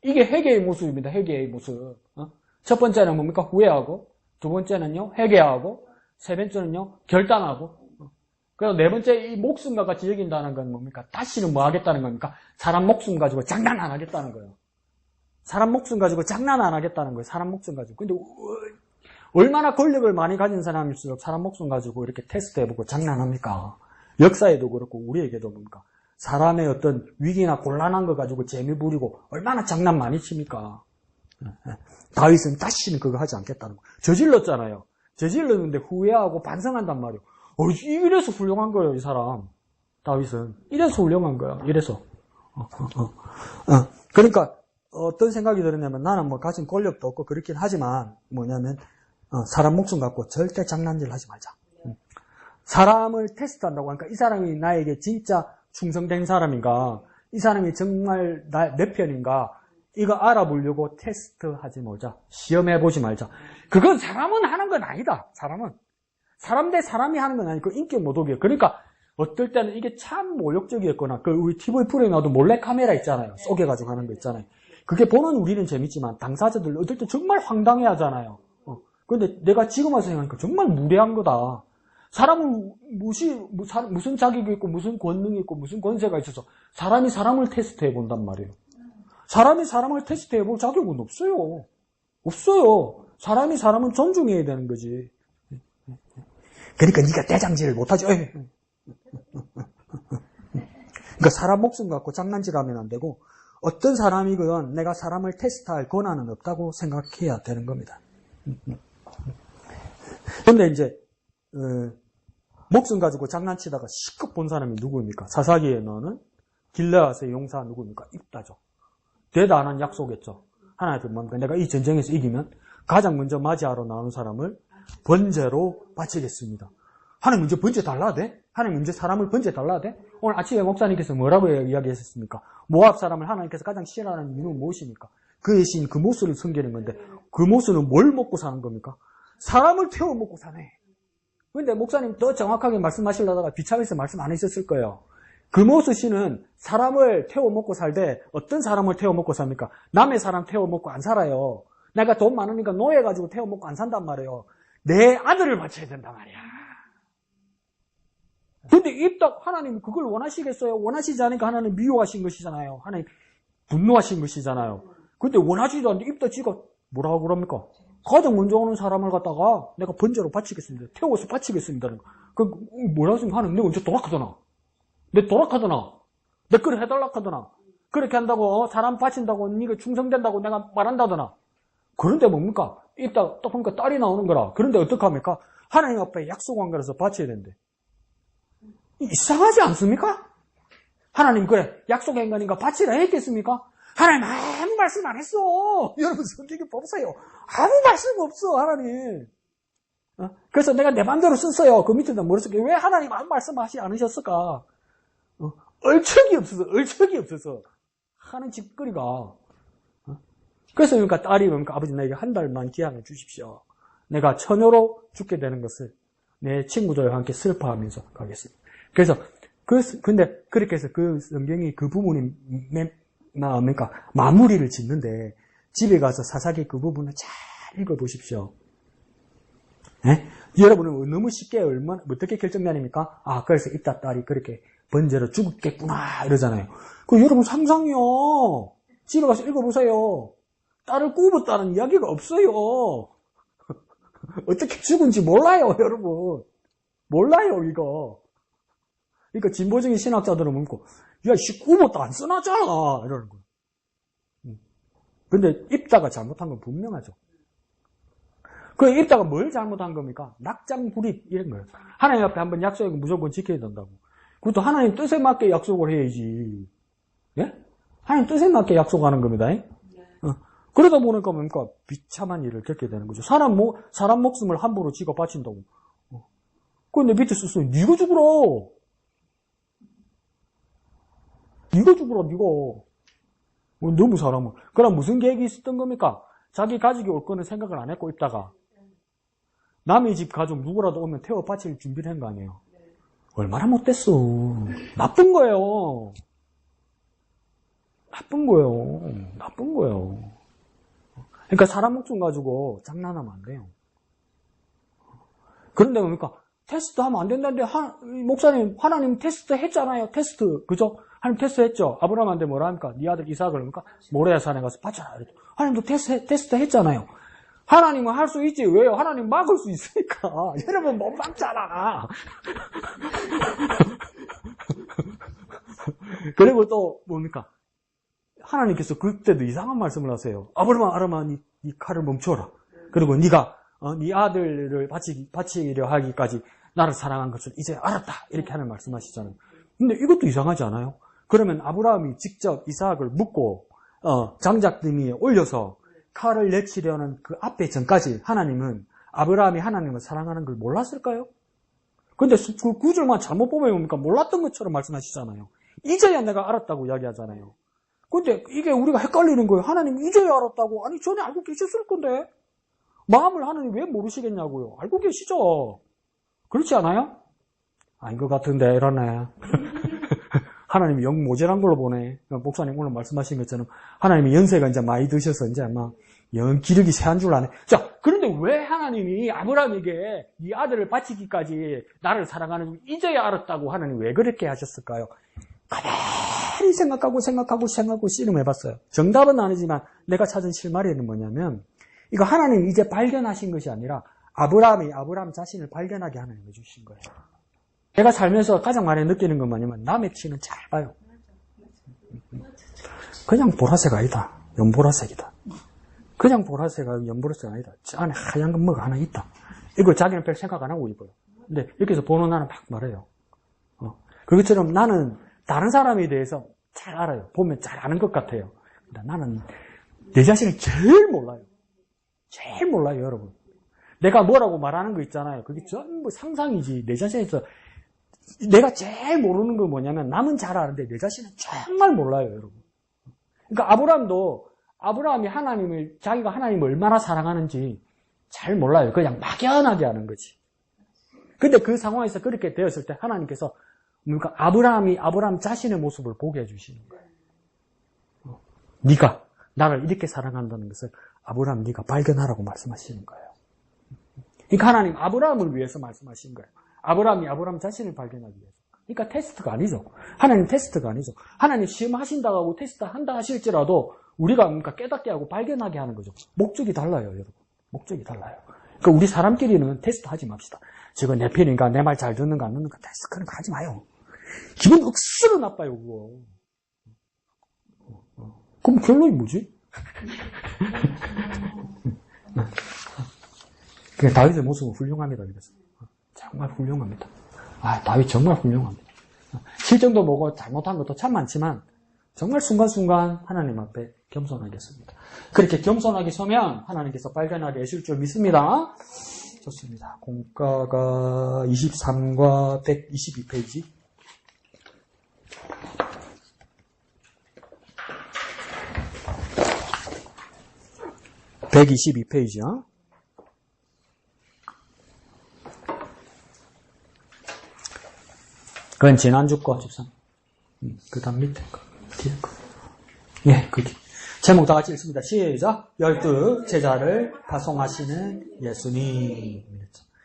이게 회개의 모습입니다. 회개의 모습. 첫 번째는 뭡니까? 후회하고, 두 번째는요 회개하고, 세 번째는요 결단하고, 그래서 네 번째 이 목숨과 같이 여긴다는 건 뭡니까? 다시는 뭐 하겠다는 겁니까? 사람 목숨 가지고 장난 안 하겠다는 거예요. 사람 목숨 가지고 장난 안 하겠다는 거예요. 사람 목숨 가지고. 근데 얼마나 권력을 많이 가진 사람일수록 사람 목숨 가지고 이렇게 테스트 해보고 장난합니까? 역사에도 그렇고 우리에게도 뭡니까? 사람의 어떤 위기나 곤란한 거 가지고 재미 부리고 얼마나 장난 많이 칩니까? 다윗은 다시는 그거 하지 않겠다는 거. 저질렀잖아요. 저질렀는데 후회하고 반성한단 말이에요. 이래서 훌륭한 거예요, 이 사람. 다윗은. 이래서 훌륭한 거야, 이래서. 그러니까, 어떤 생각이 들었냐면, 나는 가진 권력도 없고 그렇긴 하지만, 사람 목숨 갖고 절대 장난질 하지 말자. 사람을 테스트한다고 하니까 이 사람이 나에게 진짜 충성된 사람인가, 이 사람이 정말 내 편인가, 이거 알아보려고 테스트하지 말자. 시험해보지 말자. 그건 사람은 하는 건 아니다. 사람은. 사람 대 사람이 하는 건 아니고 인격 모독이에요. 그러니까 어떨 때는 이게 참 모욕적이었거나, 우리 TV 프로에 나와도 몰래카메라 있잖아요. 쏘개가지고 하는 거 있잖아요. 그게 보는 우리는 재밌지만 당사자들 어떨 때 정말 황당해 하잖아요. 근데 내가 지금 와서 생각하니까 정말 무례한 거다. 사람은 무슨 자격이 있고 무슨 권능이 있고 무슨 권세가 있어서 사람이 사람을 테스트해 본단 말이에요. 사람이 사람을 테스트해 볼 자격은 없어요. 없어요. 사람이 사람은 존중해야 되는 거지. 그러니까 네가 대장질을 못하지. 그러니까 사람 목숨 갖고 장난질하면 안 되고 어떤 사람이건 내가 사람을 테스트할 권한은 없다고 생각해야 되는 겁니다. 근데 이제 목숨 가지고 장난치다가 시급 본 사람이 누구입니까? 사사기에 너는 길르앗의 용사 누구입니까? 입다죠. 대단한 약속했죠. 하나님께 뭡니까? 내가 이 전쟁에서 이기면 가장 먼저 맞이하러 나오는 사람을 번제로 바치겠습니다. 하나님 문제 번제 달라야 돼? 하나님 문제 사람을 번제 달라야 돼? 오늘 아침에 목사님께서 뭐라고 이야기하셨습니까? 모압 사람을 하나님께서 가장 싫어하는 이유는 무엇입니까? 그의 신 그 모습을 섬기는 건데 그 모습은 뭘 먹고 사는 겁니까? 사람을 태워 먹고 사네. 근데 목사님 더 정확하게 말씀하시려다가 비참해서 말씀 안 하셨을 거예요. 그 모습 신은 사람을 태워 먹고 살되 어떤 사람을 태워 먹고 삽니까? 남의 사람 태워 먹고 안 살아요. 내가 돈 많으니까 노예가지고 태워 먹고 안 산단 말이에요. 내 아들을 바쳐야 된단 말이야. 근데 입덕 하나님 그걸 원하시겠어요? 원하시지 않으니까 하나님 미워하신 것이잖아요. 하나님 분노하신 것이잖아요. 근데 원하지도 않는데 입덕 지가 뭐라고 그럽니까? 가장 먼저 오는 사람을 갖다가 내가 번제로 바치겠습니다. 태워서 바치겠습니다. 그 뭐라고 하시면 하나님 내가 언제 도락하더나? 내 도락하더나? 내 그걸 해달라 하더나? 그렇게 한다고 사람 바친다고 네가 충성된다고 내가 말한다더나? 그런데 뭡니까? 입덕 딱 보니까 딸이 나오는 거라. 그런데 어떡합니까? 하나님 앞에 약속한 거라서 바쳐야 된대. 이상하지 않습니까? 하나님 그래 약속한 거니까 바치라 했겠습니까? 하나님 아무 말씀 안 했어. 여러분 성경에 보세요. 아무 말씀 없어 하나님. 그래서 내가 내 맘대로 썼어요. 그 밑에다 뭐라 썼게 왜 하나님 아무 말씀하시지 않으셨을까? 얼척이 없어서 하는 짓거리가. 그래서 그러니까 딸이 그러니까 아버지 나에게 한 달만 기한을 주십시오. 내가 처녀로 죽게 되는 것을 내 친구들과 함께 슬퍼하면서 가겠습니다. 그래서 근데 그렇게 해서 그 성경이 그 부분이 그러니까 마무리를 짓는데 집에 가서 사사기 그 부분을 잘 읽어보십시오. 네? 여러분은 너무 쉽게 얼마나 어떻게 결정나십니까? 그래서 이따 딸이 그렇게 번제로 죽겠구나 이러잖아요. 그 여러분 상상이요. 집에 가서 읽어보세요. 딸을 굽었다는 이야기가 없어요. 어떻게 죽은지 몰라요, 여러분. 몰라요, 이거. 그러니까 진보적인 신학자들은 묻고, 야, 굽었다 안 써놨잖아. 이러는 거예요. 근데 입다가 잘못한 건 분명하죠. 그 입다가 뭘 잘못한 겁니까? 낙장불입 이런 거예요. 하나님 앞에 한번 약속하고 무조건 지켜야 된다고. 그것도 하나님 뜻에 맞게 약속을 해야지. 예? 하나님 뜻에 맞게 약속하는 겁니다. 그러다 보니까 뭡니까? 비참한 일을 겪게 되는 거죠. 사람 목숨을 함부로 지가 바친다고. 근데 밑에 썼어요. 니가 죽으라. 니가 죽으라, 니가. 너무 사람을. 그럼 무슨 계획이 있었던 겁니까? 자기 가족이 올 거는 생각을 안 했고 있다가 남의 집 가족 누구라도 오면 태워 바칠 준비를 한 거 아니에요. 얼마나 못됐어. 나쁜 거예요. 나쁜 거예요. 그러니까 사람 목숨 가지고 장난하면 안 돼요. 그런데 뭡니까? 테스트 하면 안 된다는데, 목사님, 하나님 테스트 했잖아요. 테스트. 그죠? 하나님 테스트 했죠? 아브라함한테 뭐라 합니까? 네 아들 이삭을 그러니까 모레아 산에 가서 바쳐라. 하나님도 테스트 했잖아요. 하나님은 할 수 있지. 왜요? 하나님 막을 수 있으니까. 여러분 못 막잖아. 그리고 또 뭡니까? 하나님께서 그때도 이상한 말씀을 하세요. 아브라함아, 네 칼을 멈춰라. 그리고 네가 네 아들을 바치려 하기까지 나를 사랑한 것을 이제 알았다. 이렇게 하는 말씀하시잖아요. 근데 이것도 이상하지 않아요? 그러면 아브라함이 직접 이삭을 묶고 장작더미에 올려서 칼을 내치려는 그 앞에 전까지 하나님은 아브라함이 하나님을 사랑하는 걸 몰랐을까요? 근데 그 구절만 잘못 보면 뭡니까? 몰랐던 것처럼 말씀하시잖아요. 이제야 내가 알았다고 이야기하잖아요. 근데 이게 우리가 헷갈리는 거예요. 하나님 이제야 알았다고. 아니 전에 알고 계셨을 건데. 마음을 하나님 왜 모르시겠냐고요. 알고 계시죠. 그렇지 않아요? 아닌 것 같은데 이러네. 하나님이 영 모자란 걸로 보네. 목사님 오늘 말씀하신 것처럼 하나님이 연세가 이제 많이 드셔서 이제 아마 영 기력이 세한 줄 아네. 자, 그런데 왜 하나님이 아브라함에게 이 아들을 바치기까지 나를 사랑하는 이제야 알았다고 하나님 왜 그렇게 하셨을까요? 가만히 생각하고 씨름해봤어요. 정답은 아니지만 내가 찾은 실마리는 뭐냐면 이거 하나님 이제 발견하신 것이 아니라 아브라함이 아브라함 자신을 발견하게 하나님 해주신 거예요. 내가 살면서 가장 많이 느끼는 건 뭐냐면 남의 티는 잘 봐요. 그냥 보라색 아니다. 연보라색이다. 그냥 보라색이 연보라색 아니다. 저 안에 하얀 건 뭐가 하나 있다. 이거 자기는 별 생각 안 하고 입어요. 근데 여기서 보는 나는 막 말해요. 그것처럼 나는 다른 사람에 대해서 잘 알아요. 보면 잘 아는 것 같아요. 근데 나는 내 자신을 제일 몰라요. 제일 몰라요, 여러분. 내가 뭐라고 말하는 거 있잖아요. 그게 전부 상상이지. 내 자신에서 내가 제일 모르는 건 뭐냐면 남은 잘 아는데 내 자신은 정말 몰라요, 여러분. 그러니까 아브라함이 자기가 하나님을 얼마나 사랑하는지 잘 몰라요. 그냥 막연하게 하는 거지. 근데 그 상황에서 그렇게 되었을 때 하나님께서 그러니까 아브라함 자신의 모습을 보게 해주시는 거예요. 네가 나를 이렇게 사랑한다는 것을 아브라함 네가 발견하라고 말씀하시는 거예요. 그러니까 하나님 아브라함을 위해서 말씀하신 거예요. 아브라함이 아브라함 자신을 발견하기 위해서. 그러니까 테스트가 아니죠. 하나님 테스트가 아니죠. 하나님 시험하신다고 하고 테스트 한다 하실지라도 우리가 그러니까 깨닫게 하고 발견하게 하는 거죠. 목적이 달라요, 여러분. 목적이 달라요. 그러니까 우리 사람끼리는 테스트 하지 맙시다. 저거 내 편인가, 내 말 잘 듣는가 안 듣는가 테스트 그런 거 하지 마요. 기분 억수로 나빠요, 그거. 그럼 결론이 뭐지? 다윗의 모습은 훌륭합니다. 그래서 정말 훌륭합니다. 다윗 정말 훌륭합니다. 실정도 뭐고 잘못한 것도 참 많지만 정말 순간순간 하나님 앞에 겸손하겠습니다. 그렇게 겸손하게 서면 하나님께서 발견하게 해줄 줄 믿습니다. 좋습니다. 공과가 23과 122페이지. 122페이지요. 그건 지난주 거, 집사. 그 다음 밑에 거, 뒤에 거. 예, 그게. 제목 다 같이 읽습니다. 시작. 12 제자를 파송하시는 예수님.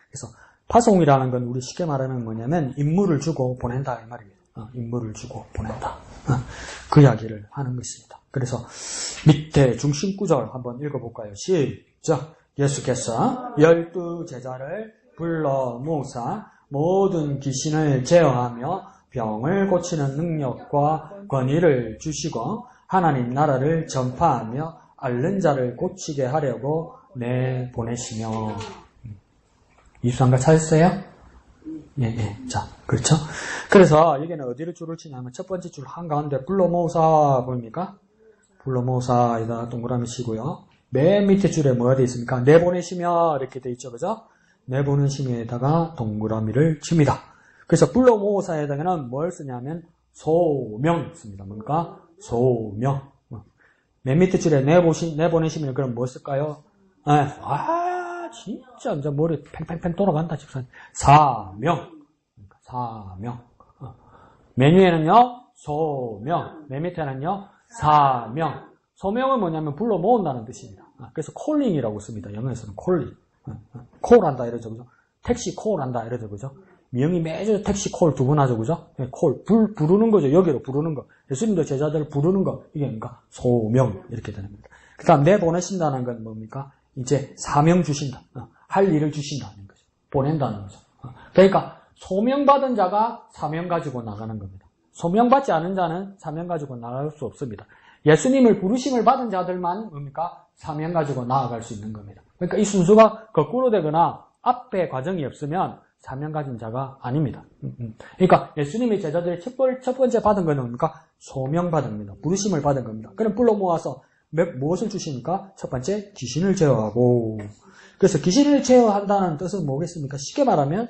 그래서 파송이라는 건 우리 쉽게 말하면 뭐냐면 임무를 주고 보낸다 이 말이에요. 임무를 주고 보낸다. 그 이야기를 하는 것입니다. 그래서 밑에 중심 구절 한번 읽어볼까요? 시작. 예수께서 12 제자를 불러 모사 모든 귀신을 제어하며 병을 고치는 능력과 권위를 주시고 하나님 나라를 전파하며 앓는 자를 고치게 하려고 내보내시며. 23가 찾았어요? 예. 자, 그렇죠? 그래서 여기는 어디를 줄을 치냐면 첫 번째 줄 한가운데 불러 모사 보입니까? 불러 모사에다 동그라미 치고요. 맨 밑에 줄에 뭐가 되어 있습니까? 내보내시며 이렇게 되어 있죠. 그죠? 내보내심에다가 동그라미를 칩니다. 그래서 불러 모사에다가는 뭘 쓰냐면 소명 씁니다. 뭔가 소명. 맨 밑에 줄에 내보내시면 그럼 뭐 쓸까요? 진짜 이제 머리 팽팽팽 돌아간다 집사님. 사명. 사명. 맨 위에는요 소명. 맨 밑에는요 사명. 소명은 뭐냐면 불러 모은다는 뜻입니다. 그래서 콜링이라고 씁니다. 영어에서는 콜링. 콜한다 이러죠, 그죠? 택시 콜한다 이러죠, 그죠? 미영이 매주 택시 콜 2번 하죠, 그죠? 콜 부르는 거죠. 여기로 부르는 거. 예수님도 제자들을 부르는 거. 이게 그러니까 소명 이렇게 되는 겁니다. 그다음 내보내신다는 건 뭡니까? 이제 사명 주신다. 할 일을 주신다는 거죠. 보낸다는 거죠. 그러니까 소명받은 자가 사명 가지고 나가는 겁니다. 소명받지 않은 자는 사명 가지고 나갈 수 없습니다. 예수님을 부르심을 받은 자들만 뭡니까? 사명 가지고 나아갈 수 있는 겁니다. 그러니까 이 순서가 거꾸로 되거나 앞에 과정이 없으면 사명 가진 자가 아닙니다. 그러니까 예수님의 제자들이 첫 번째 받은 것은 뭡니까? 소명 받은 겁니다. 부르심을 받은 겁니다. 그럼 불러 모아서 무엇을 주십니까? 첫 번째, 귀신을 제어하고. 그래서 귀신을 제어한다는 뜻은 뭐겠습니까? 쉽게 말하면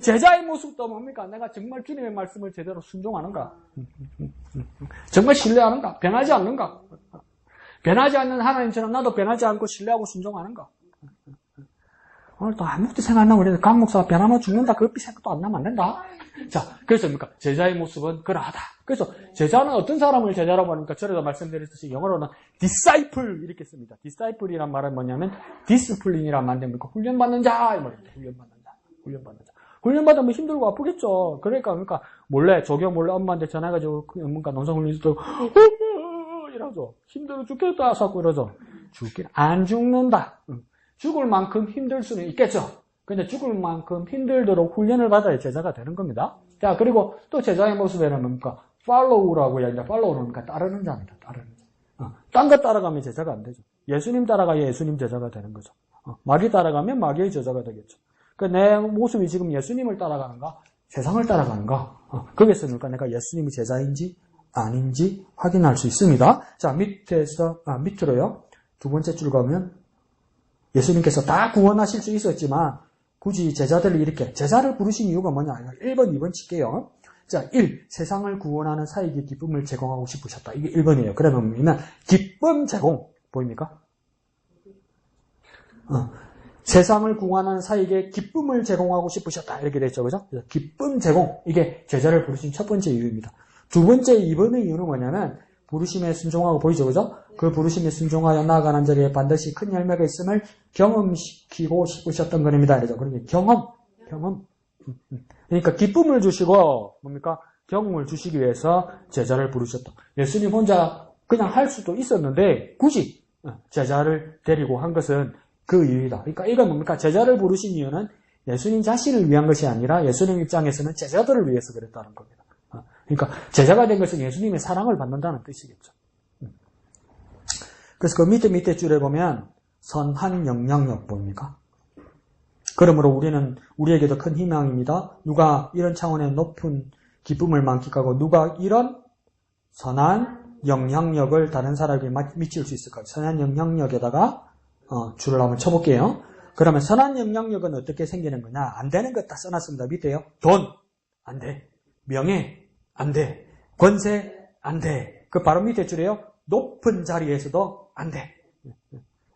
제자의 모습도 뭡니까? 내가 정말 주님의 말씀을 제대로 순종하는가? 정말 신뢰하는가? 변하지 않는가? 변하지 않는 하나님처럼 나도 변하지 않고 신뢰하고 순종하는가? 오늘 또 아무것도 생각 안 나고 그래도 강 목사가 변하면 죽는다. 그 생각도 안 나면 안 된다. 자, 그래서 뭡니까? 제자의 모습은 그러하다. 그래서 제자는 어떤 사람을 제자라고 하니까 전에도 말씀드렸듯이 영어로는 disciple 이렇게 씁니다. disciple이란 말은 뭐냐면 discipline이란 말입니까? 훈련받는 자 이 말입니다. 훈련받는 자. 훈련받으면 힘들고 아프겠죠. 그러니까 몰래 조교 몰래 엄마한테 전화해가지고 뭔가 농사훈련도 이러죠. 힘들어 죽겠다 자꾸 이러죠. 죽긴 안 죽는다. 죽을 만큼 힘들 수는 있겠죠. 근데 죽을 만큼 힘들도록 훈련을 받아야 제자가 되는 겁니다. 자, 그리고 또 제자의 모습에는 뭡니까? follow라고 이야기합니다. follow는 뭡니까? 따르는 자입니다. 따르는 자. 딴 거 따라가면 제자가 안 되죠. 예수님 따라가야 예수님 제자가 되는 거죠. 마귀 따라가면 마귀의 제자가 되겠죠. 그 내 모습이 지금 예수님을 따라가는가? 세상을 따라가는가? 거기서 뭡니까? 내가 예수님이 제자인지 아닌지 확인할 수 있습니다. 자, 밑으로요. 두 번째 줄 가면 예수님께서 다 구원하실 수 있었지만 굳이 제자들을 이렇게 제자를 부르신 이유가 뭐냐? 1번, 2번 칠게요. 자, 1. 세상을 구원하는 사익의 기쁨을 제공하고 싶으셨다. 이게 1번이에요. 그러면 뭐냐면 기쁨 제공. 보입니까? 세상을 구원하는 사익의 기쁨을 제공하고 싶으셨다. 이렇게 됐죠. 그죠? 기쁨 제공. 이게 제자를 부르신 첫 번째 이유입니다. 두 번째, 2번의 이유는 뭐냐면 부르심에 순종하고 보이죠. 그죠? 그 부르심에 순종하여 나아가는 자리에 반드시 큰 열매가 있음을 경험시키고 싶으셨던 것입니다. 그래서 그러니 경험. 그러니까 기쁨을 주시고 뭡니까? 경험을 주시기 위해서 제자를 부르셨다. 예수님 혼자 그냥 할 수도 있었는데 굳이 제자를 데리고 한 것은 그 이유이다. 그러니까 이건 뭡니까? 제자를 부르신 이유는 예수님 자신을 위한 것이 아니라 예수님 입장에서는 제자들을 위해서 그랬다는 겁니다. 그러니까 제자가 된 것은 예수님의 사랑을 받는다는 뜻이겠죠. 그래서 그 밑에 줄에 보면 선한 영향력 보입니까? 그러므로 우리에게도 큰 희망입니다. 누가 이런 차원의 높은 기쁨을 만끽하고 누가 이런 선한 영향력을 다른 사람에게 미칠 수 있을까요? 선한 영향력에다가 줄을 한번 쳐볼게요. 그러면 선한 영향력은 어떻게 생기는 거냐? 안 되는 것 다 써놨습니다. 밑에요. 돈, 안 돼. 명예, 안 돼. 권세, 안 돼. 그 바로 밑에 줄에요. 높은 자리에서도 안 돼.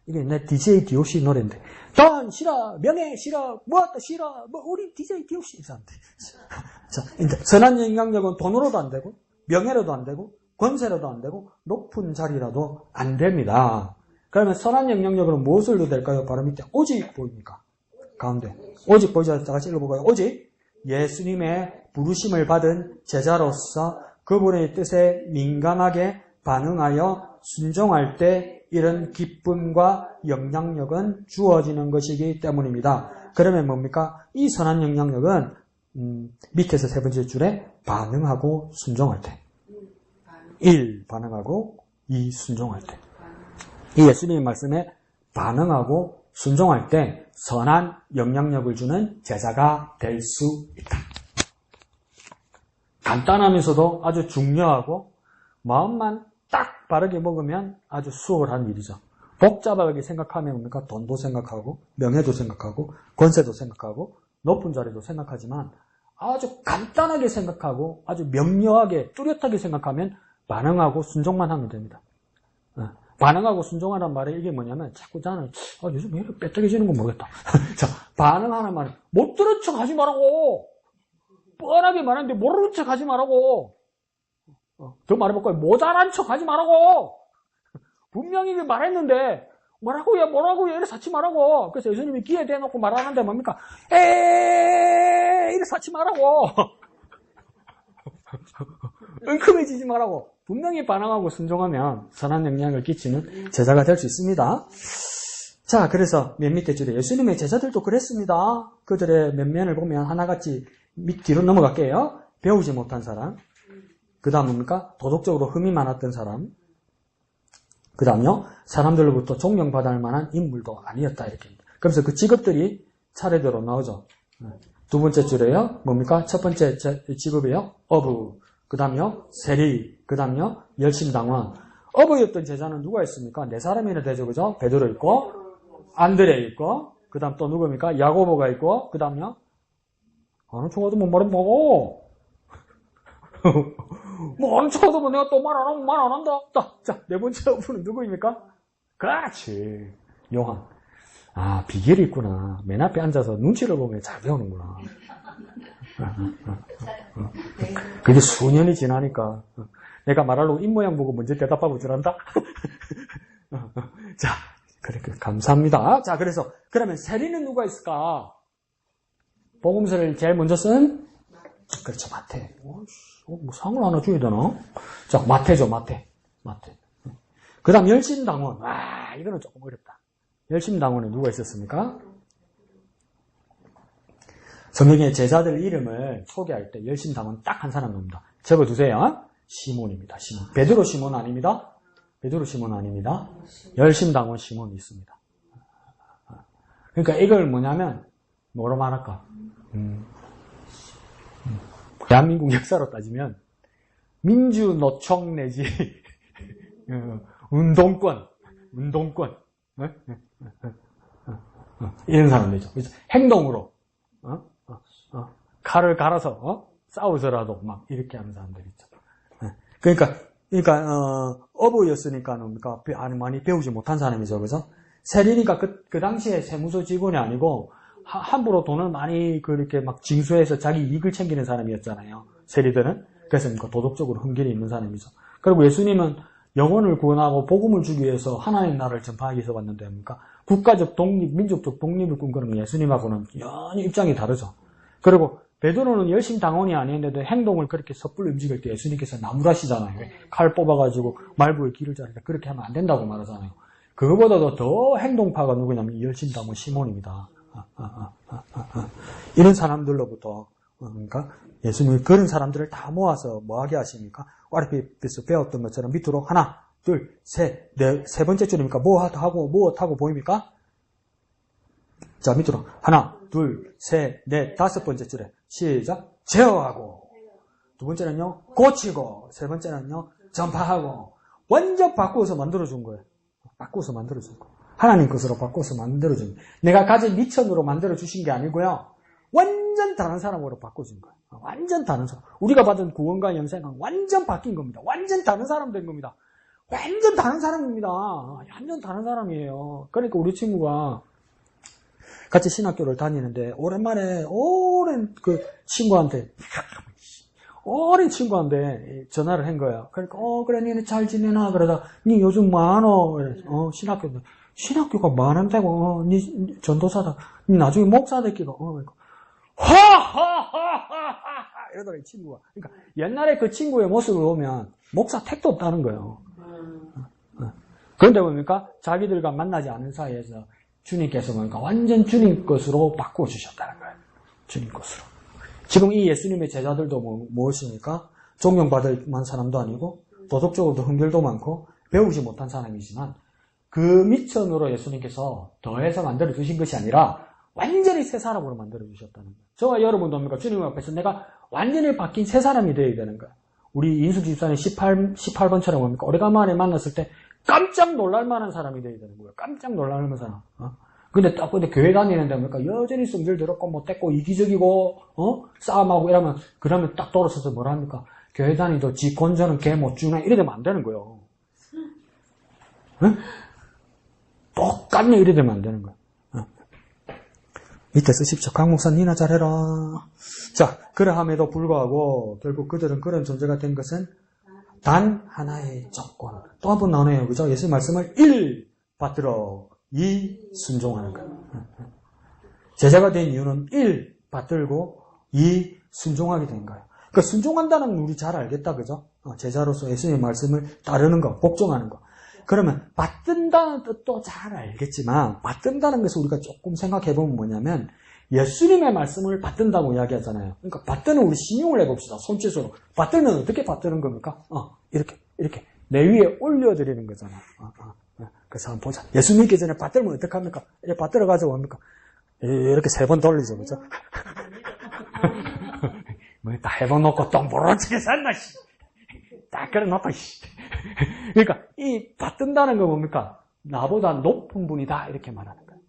이게 내 DJ DOC 노래인데. 돈 싫어, 명예 싫어, 무엇도 싫어, 우리 DJ DOC에서 안 돼. 자, 이제 선한 영향력은 돈으로도 안 되고, 명예로도 안 되고, 권세로도 안 되고, 높은 자리라도 안 됩니다. 그러면 선한 영향력으로 무엇을 넣어야 될까요? 바로 밑에 오직 보입니까? 가운데. 오직 보이죠? 다 같이 읽어볼까요? 오직 예수님의 부르심을 받은 제자로서 그분의 뜻에 민감하게 반응하여 순종할 때 이런 기쁨과 영향력은 주어지는 것이기 때문입니다. 그러면 뭡니까? 이 선한 영향력은 밑에서 세 번째 줄에 반응하고 순종할 때. 1. 반응하고 2. 순종할 때. 이 예수님의 말씀에 반응하고 순종할 때 선한 영향력을 주는 제자가 될 수 있다. 간단하면서도 아주 중요하고 마음만 딱 바르게 먹으면 아주 수월한 일이죠. 복잡하게 생각하면 뭡니까? 돈도 생각하고 명예도 생각하고 권세도 생각하고 높은 자리도 생각하지만 아주 간단하게 생각하고 아주 명료하게 뚜렷하게 생각하면 반응하고 순종만 하면 됩니다. 반응하고 순종하는 말에 이게 뭐냐면 자꾸 나는 요즘 왜 이렇게 빼떡해지는 건 모르겠다. 자, 반응하는 말은 못 들은 척 하지 말라고. 뻔하게 말하는데 모르는 척 하지 말라고. 더 말해볼까요? 모자란 척 하지 말라고. 분명히 말했는데 뭐라고요 이래 사치 말라고. 그래서 예수님이 귀에 대놓고 말하는데 뭡니까? 이래 사치 말라고. 은큼해지지 말라고. 분명히 반응하고 순종하면 선한 영향을 끼치는 제자가 될 수 있습니다. 자, 그래서 맨 밑에 줄에 예수님의 제자들도 그랬습니다. 그들의 면면을 보면 하나같이 뒤로 넘어갈게요. 배우지 못한 사람. 그 다음 뭡니까? 도덕적으로 흠이 많았던 사람. 그 다음요. 사람들로부터 존경받을 만한 인물도 아니었다. 이렇게. 그래서 그 직업들이 차례대로 나오죠. 두 번째 줄에요. 뭡니까? 첫 번째 직업이에요. 어부. 그 다음요. 세리. 그 다음요. 열심당원. 어부였던 제자는 누가 있습니까? 네 사람이나 되죠. 그죠? 베드로 있고 안드레 있고 그 다음 또 누구입니까? 야고보가 있고 그 다음요. 아는 척하도 못 말해 먹어. 뭐 아는 척하도 뭐 내가 또 말 안 하면 말 안 한다. 자, 네 번째 어부는 누구입니까? 그렇지. 요한. 아, 비결이 있구나. 맨 앞에 앉아서 눈치를 보면 잘 배우는구나. 그게 수년이 지나니까 내가 말하려고 입모양 보고 먼저 대답하고 줄한다. 자, 그래, 감사합니다. 자, 그러면 세리는 누가 있을까? 복음서를 제일 먼저 쓴? 그렇죠, 마태. 뭐 상을 하나 줘야 되나? 자, 마태죠, 마태. 그 다음 열심당원. 이거는 조금 어렵다. 열심당원에 누가 있었습니까? 성경에 제자들 이름을 소개할 때 열심당원 딱 한 사람 나옵니다. 적어두세요. 시몬입니다. 시몬. 베드로 시몬 아닙니다. 열심당원 시몬이 있습니다. 그러니까 이걸 뭐냐면 뭐로 말할까? 대한민국 역사로 따지면 민주노총 내지 운동권 이런 사람들이죠. 행동으로 칼을 갈아서 싸우서라도 막 이렇게 하는 사람들 있죠. 그러니까 어부였으니까 많이 배우지 못한 사람이죠, 그죠? 세리니까 그 당시에 세무서 직원이 아니고 함부로 돈을 많이 그렇게 막 징수해서 자기 이익을 챙기는 사람이었잖아요. 세리들은. 그래서 도덕적으로 흠결이 있는 사람이죠. 그리고 예수님은 영혼을 구원하고 복음을 주기 위해서 하나님 나라를 전파하기 위해서 왔는데 국가적 독립, 민족적 독립을 꿈꾸는 예수님하고는 연히 입장이 다르죠. 그리고 베드로는 열심 당원이 아니었는데 행동을 그렇게 섣불리 움직일 때 예수님께서 나무라시잖아요. 칼 뽑아가지고 말부에 기를 자르니까 그렇게 하면 안 된다고 말하잖아요. 그거보다도 더 행동파가 누구냐면 열심 당원 시몬입니다. 이런 사람들로부터 그러니까 예수님이 그런 사람들을 다 모아서 뭐하게 하십니까? 와르피에서 배웠던 것처럼 밑으로 하나, 둘, 셋, 네, 세 번째 줄입니까? 무엇하고 보입니까? 자, 밑으로 하나, 둘, 셋, 넷, 다섯 번째 줄에 시작. 제어하고 두 번째는요 고치고 세 번째는요 전파하고 완전 바꾸어서 만들어준 거예요. 바꾸어서 만들어준 거. 하나님 것으로 바꿔서 만들어준 거예요. 내가 가진 미천으로 만들어주신 게 아니고요. 완전 다른 사람으로 바꿔준 거예요. 완전 다른 사람. 우리가 받은 구원과 영생은 완전 바뀐 겁니다. 완전 다른 사람 된 겁니다. 완전 다른 사람입니다. 완전 다른 사람이에요. 그러니까 우리 친구가 같이 신학교를 다니는데 오랜만에 오랜 친구한테 전화를 한 거야. 그러니까 그래 니네 잘 지내나 그러다 니 요즘 뭐하노? 신학교가 많은데고 니 전도사다. 니 나중에 목사 됐기도. 하하하하하 이러더라 이 친구가. 그러니까 옛날에 그 친구의 모습을 보면 목사 택도 없다는 거예요. 그런데 뭡니까? 자기들과 만나지 않은 사이에서 주님께서 보니까 완전 주님 것으로 바꿔주셨다는 거예요. 주님 것으로. 지금 이 예수님의 제자들도 무엇입니까? 존경받을 만한 사람도 아니고 도덕적으로도 흠결도 많고 배우지 못한 사람이지만 그 미천으로 예수님께서 더해서 만들어주신 것이 아니라 완전히 새 사람으로 만들어주셨다는 거예요. 저와 여러분도 뭡니까? 주님 앞에서 내가 완전히 바뀐 새 사람이 되어야 되는 거예요. 우리 인숙 집사님 18번처럼 뭡니까? 오래간만에 만났을 때 깜짝 놀랄 만한 사람이 되어야 되는 거예요. 깜짝 놀랄 만한 사람. 근데 교회 다니는데 뭡니까? 여전히 성질 더럽고 못됐고 이기적이고 싸움하고 이러면 그러면 딱 돌아서서 뭐라 합니까? 교회 다니도 지 건전은 개 못 주네 이래 되면 안 되는 거예요. 똑같네 이래 되면 안 되는 거예요. 밑에 쓰십시오. 강 목사 니나 잘해라. 자, 그러함에도 불구하고 결국 그들은 그런 존재가 된 것은 단 하나의 조건. 또 한 번 나오네요. 그죠? 예수의 말씀을 1. 받들어 2. 순종하는 것. 제자가 된 이유는 1. 받들고 2. 순종하게 된 거예요. 그러니까 순종한다는 건 우리 잘 알겠다. 그죠? 제자로서 예수님의 말씀을 따르는 거, 복종하는 거. 그러면 받든다는 뜻도 잘 알겠지만 받든다는 것을 우리가 조금 생각해보면 뭐냐면 예수님의 말씀을 받든다고 이야기하잖아요. 그러니까 받드는 우리 신용을 해봅시다. 손짓으로. 받들면 어떻게 받드는 겁니까? 이렇게 내 위에 올려드리는 거잖아. 그래서 한번 보자. 예수 믿기 전에 받들면 어떡합니까? 이렇게 받들어가지고 뭡니까? 이렇게 3번 돌리죠. 그죠? 뭐 다 해봐놓고 똥 모르는 척해 살나, 씨. 딱 그래 놨다, 씨. 그러니까 이 받든다는 건 뭡니까? 나보다 높은 분이다 이렇게 말하는 거예요.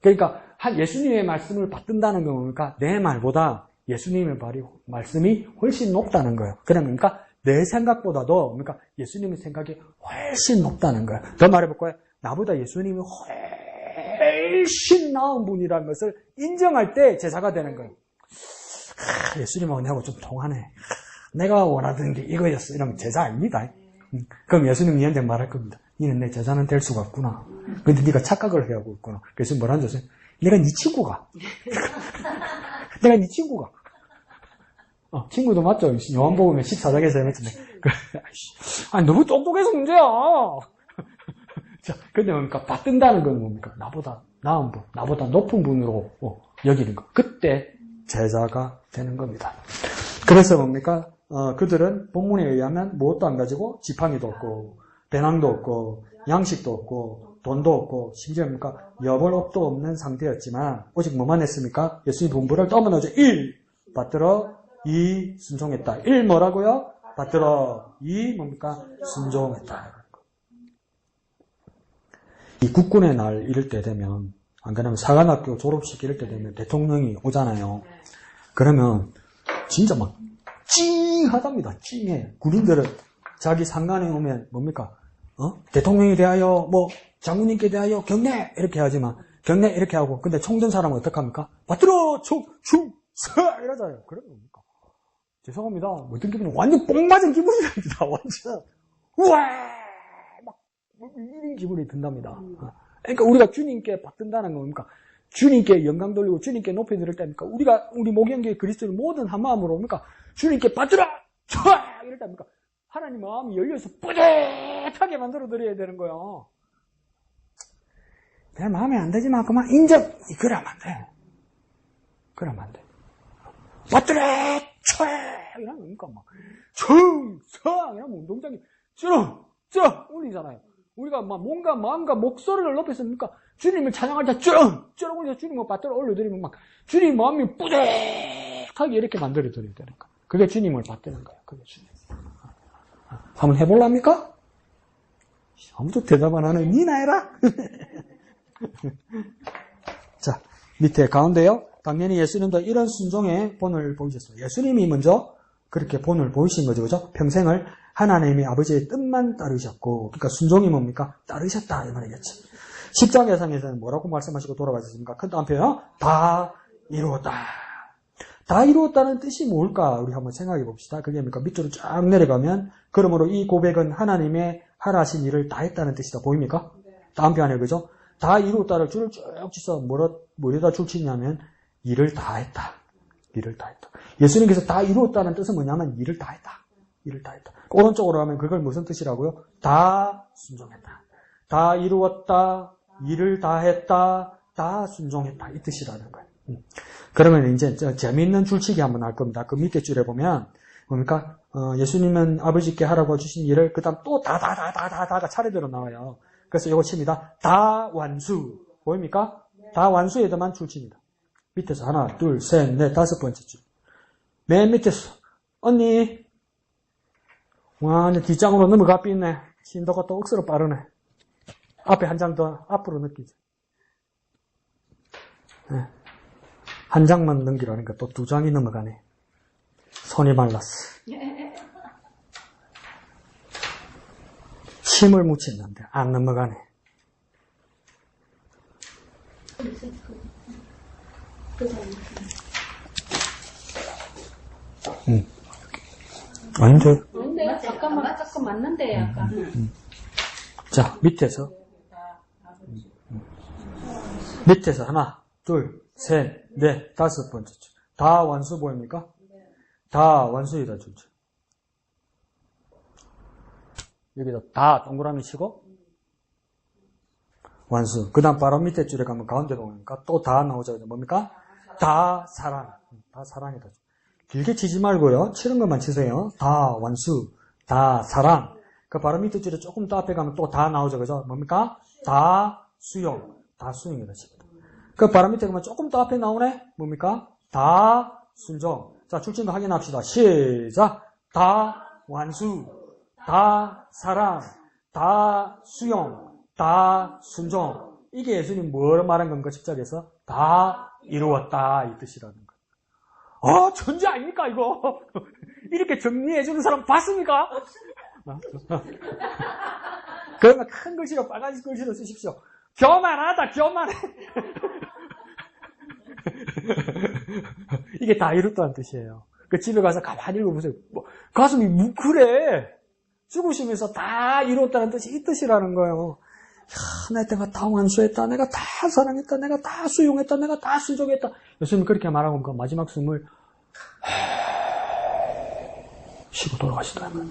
그러니까 한 예수님의 말씀을 받든다는 건 뭡니까? 내 말보다 예수님의 말씀이 훨씬 높다는 거예요. 그러니까 내 생각보다도 그러니까 예수님의 생각이 훨씬 높다는 거예요. 더 말해볼 거예요. 나보다 예수님이 훨씬 나은 분이라는 것을 인정할 때 제자가 되는 거예요. 예수님하고 내하고 좀 통하네. 내가 원하던 게 이거였어. 이러면 제자 아닙니다. 그럼 예수님 니한테 말할 겁니다. 니는 내 제자는 될 수가 없구나. 근데 네가 착각을 해하고 있구나. 그래서 뭐라 하셨어요? 내가 네 친구가. 내가 네 친구가. 친구도 맞죠? 요한복음에 14장에서 했잖아요. 아니, 너무 똑똑해서 문제야. 자, 근데 뭡니까? 받든다는 건 뭡니까? 나보다 나은 분, 나보다 높은 분으로 여기는 거. 그때 제자가 되는 겁니다. 그래서 뭡니까? 그들은 본문에 의하면 무엇도 안 가지고 지팡이도 없고, 배낭도 없고, 양식도 없고, 돈도 없고, 심지어 뭡니까? 여벌옷도 없는 상태였지만, 오직 뭐만 했습니까? 예수님 분부를 떠나서 1. 받들어 2. 순종했다. 1 뭐라고요? 받들어 2 뭡니까? 순종했다. 이 국군의 날 이럴 때 되면, 안 그러면 사관학교 졸업식 이럴 때 되면 대통령이 오잖아요. 그러면 진짜 막 찡하답니다. 찡해. 군인들은 자기 상관에 오면 뭡니까? 대통령에 대하여 뭐 장군님께 대하여 경례 이렇게 하지만 경례 이렇게 하고 근데 총든 사람은 어떡합니까? 받들어 충사 이러잖아요. 그러면 뭡니까? 죄송합니다. 어떤 기분이 완전 뽕 맞은 기분이랍니다. 완전 우와 막 이런 기분이 든답니다. 그러니까 우리가 주님께 받든다는 겁니까? 주님께 영광 돌리고 주님께 높이 들을 때입니까? 우리 목영교회 그리스도를 모든 한 마음으로 뭡니까? 주님께 받들어! 촤! 이럴 때입니까? 하나님 마음이 열려서 뿌듯하게 만들어 드려야 되는 거예요. 내 마음에 안 되지만 그만 인정! 그러면 안 돼. 그러면 안 돼. 받들어! 촤! 이러면 뭡니까? 막 충성! 이러면 운동장이 쭈렁! 울리잖아요. 우리가 막 뭔가 마음과 목소리를 높여서 뭡니까? 주님을 찬양할 때 쭈렁 올려서 주님을 받들어 올려드리면 막 주님 마음이 뿌듯하게 이렇게 만들어드려야 되는 거예요. 그게 주님을 받드는 거예요. 그게 주님. 한번 해볼랍니까? 아무도 대답 안 하는 니나 해라. 자, 밑에 가운데요. 당연히 예수님도 이런 순종의 본을 보이셨어요. 예수님이 먼저 그렇게 본을 보이신 거죠. 그죠? 평생을 하나님의 아버지의 뜻만 따르셨고, 그러니까 순종이 뭡니까? 따르셨다, 이 말이겠지. 십자가상에서는 뭐라고 말씀하시고 돌아가셨습니까? 큰 따옴표요. 다 이루었다. 다 이루었다는 뜻이 뭘까? 우리 한번 생각해 봅시다. 그게 뭡니까? 밑으로 쫙 내려가면, 그러므로 이 고백은 하나님의 하라신 일을 다 했다는 뜻이다. 보입니까? 따옴표 안에, 그죠? 다 이루었다를 줄을 쭉 치서 뭐에다 줄 치냐면, 일을 다 했다. 일을 다 했다. 예수님께서 다 이루었다는 뜻은 뭐냐면, 일을 다 했다. 일을 다 했다. 오른쪽으로 가면 그걸 무슨 뜻이라고요? 다 순종했다. 다 이루었다. 일을 다 했다. 다 순종했다. 이 뜻이라는 거예요. 그러면 이제 재미있는 줄치기 한번 할 겁니다. 그 밑에 줄에 보면 뭡니까? 예수님은 아버지께 하라고 주신 일을 그 다음 또 다가 차례대로 나와요. 그래서 이거 칩니다. 다 완수. 보입니까? 다 완수에다만 줄칩니다. 밑에서 하나, 둘, 셋, 넷, 다섯 번째 줄. 맨 밑에서 언니 와, 이제 뒷장으로 넘어가 삐네. 신도가 또 억수로 빠르네. 앞에 한 장 더 앞으로 넘기지. 네. 한 장만 넘기라니까 또 두 장이 넘어가네. 손이 말랐어. 침을 묻혔는데 안 넘어가네. 아닌데. 근데 잠깐만 조금 맞는데 약간. 자, 밑에서 하나, 둘, 셋, 넷, 다섯 번째 줄. 다 완수 보입니까? 다 완수에다 줄죠. 여기다 다 동그라미 치고 완수. 그 다음 바로 밑에 줄에 가면 가운데 보니까 또 다 나오죠. 뭡니까? 다 사랑. 다 사랑이다. 길게 치지 말고요. 치는 것만 치세요. 다 완수. 다 사랑. 그 바로 밑에 줄에 조금 더 앞에 가면 또 다 나오죠. 그죠? 뭡니까? 다 수용. 다 수용이다. 그 바로 밑에 가면 조금 더 앞에 나오네? 뭡니까? 다 순종. 자, 출신 거 확인합시다. 시작. 다 완수. 다 사랑. 다 수용. 다 순종. 이게 예수님 뭘 말한 건가? 십자가에서 다 이루었다. 이 뜻이라는 거예요. 천재 아닙니까, 이거? 이렇게 정리해주는 사람 봤습니까? 그러면 큰 글씨로, 빨간 글씨로 쓰십시오. 교만하다, 교만해. 이게 다 이렇다는 뜻이에요. 그 집에 가서 가만히 읽어보세요. 가슴이 뭉클해. 죽으시면서 다 이뤘다는 뜻이 이 뜻이라는 거예요. 내가 다 완수했다. 내가 다 사랑했다. 내가 다 수용했다. 내가 다 수족했다. 예수님 그렇게 말하고 그 마지막 숨을 쉬고 돌아가시더라고요.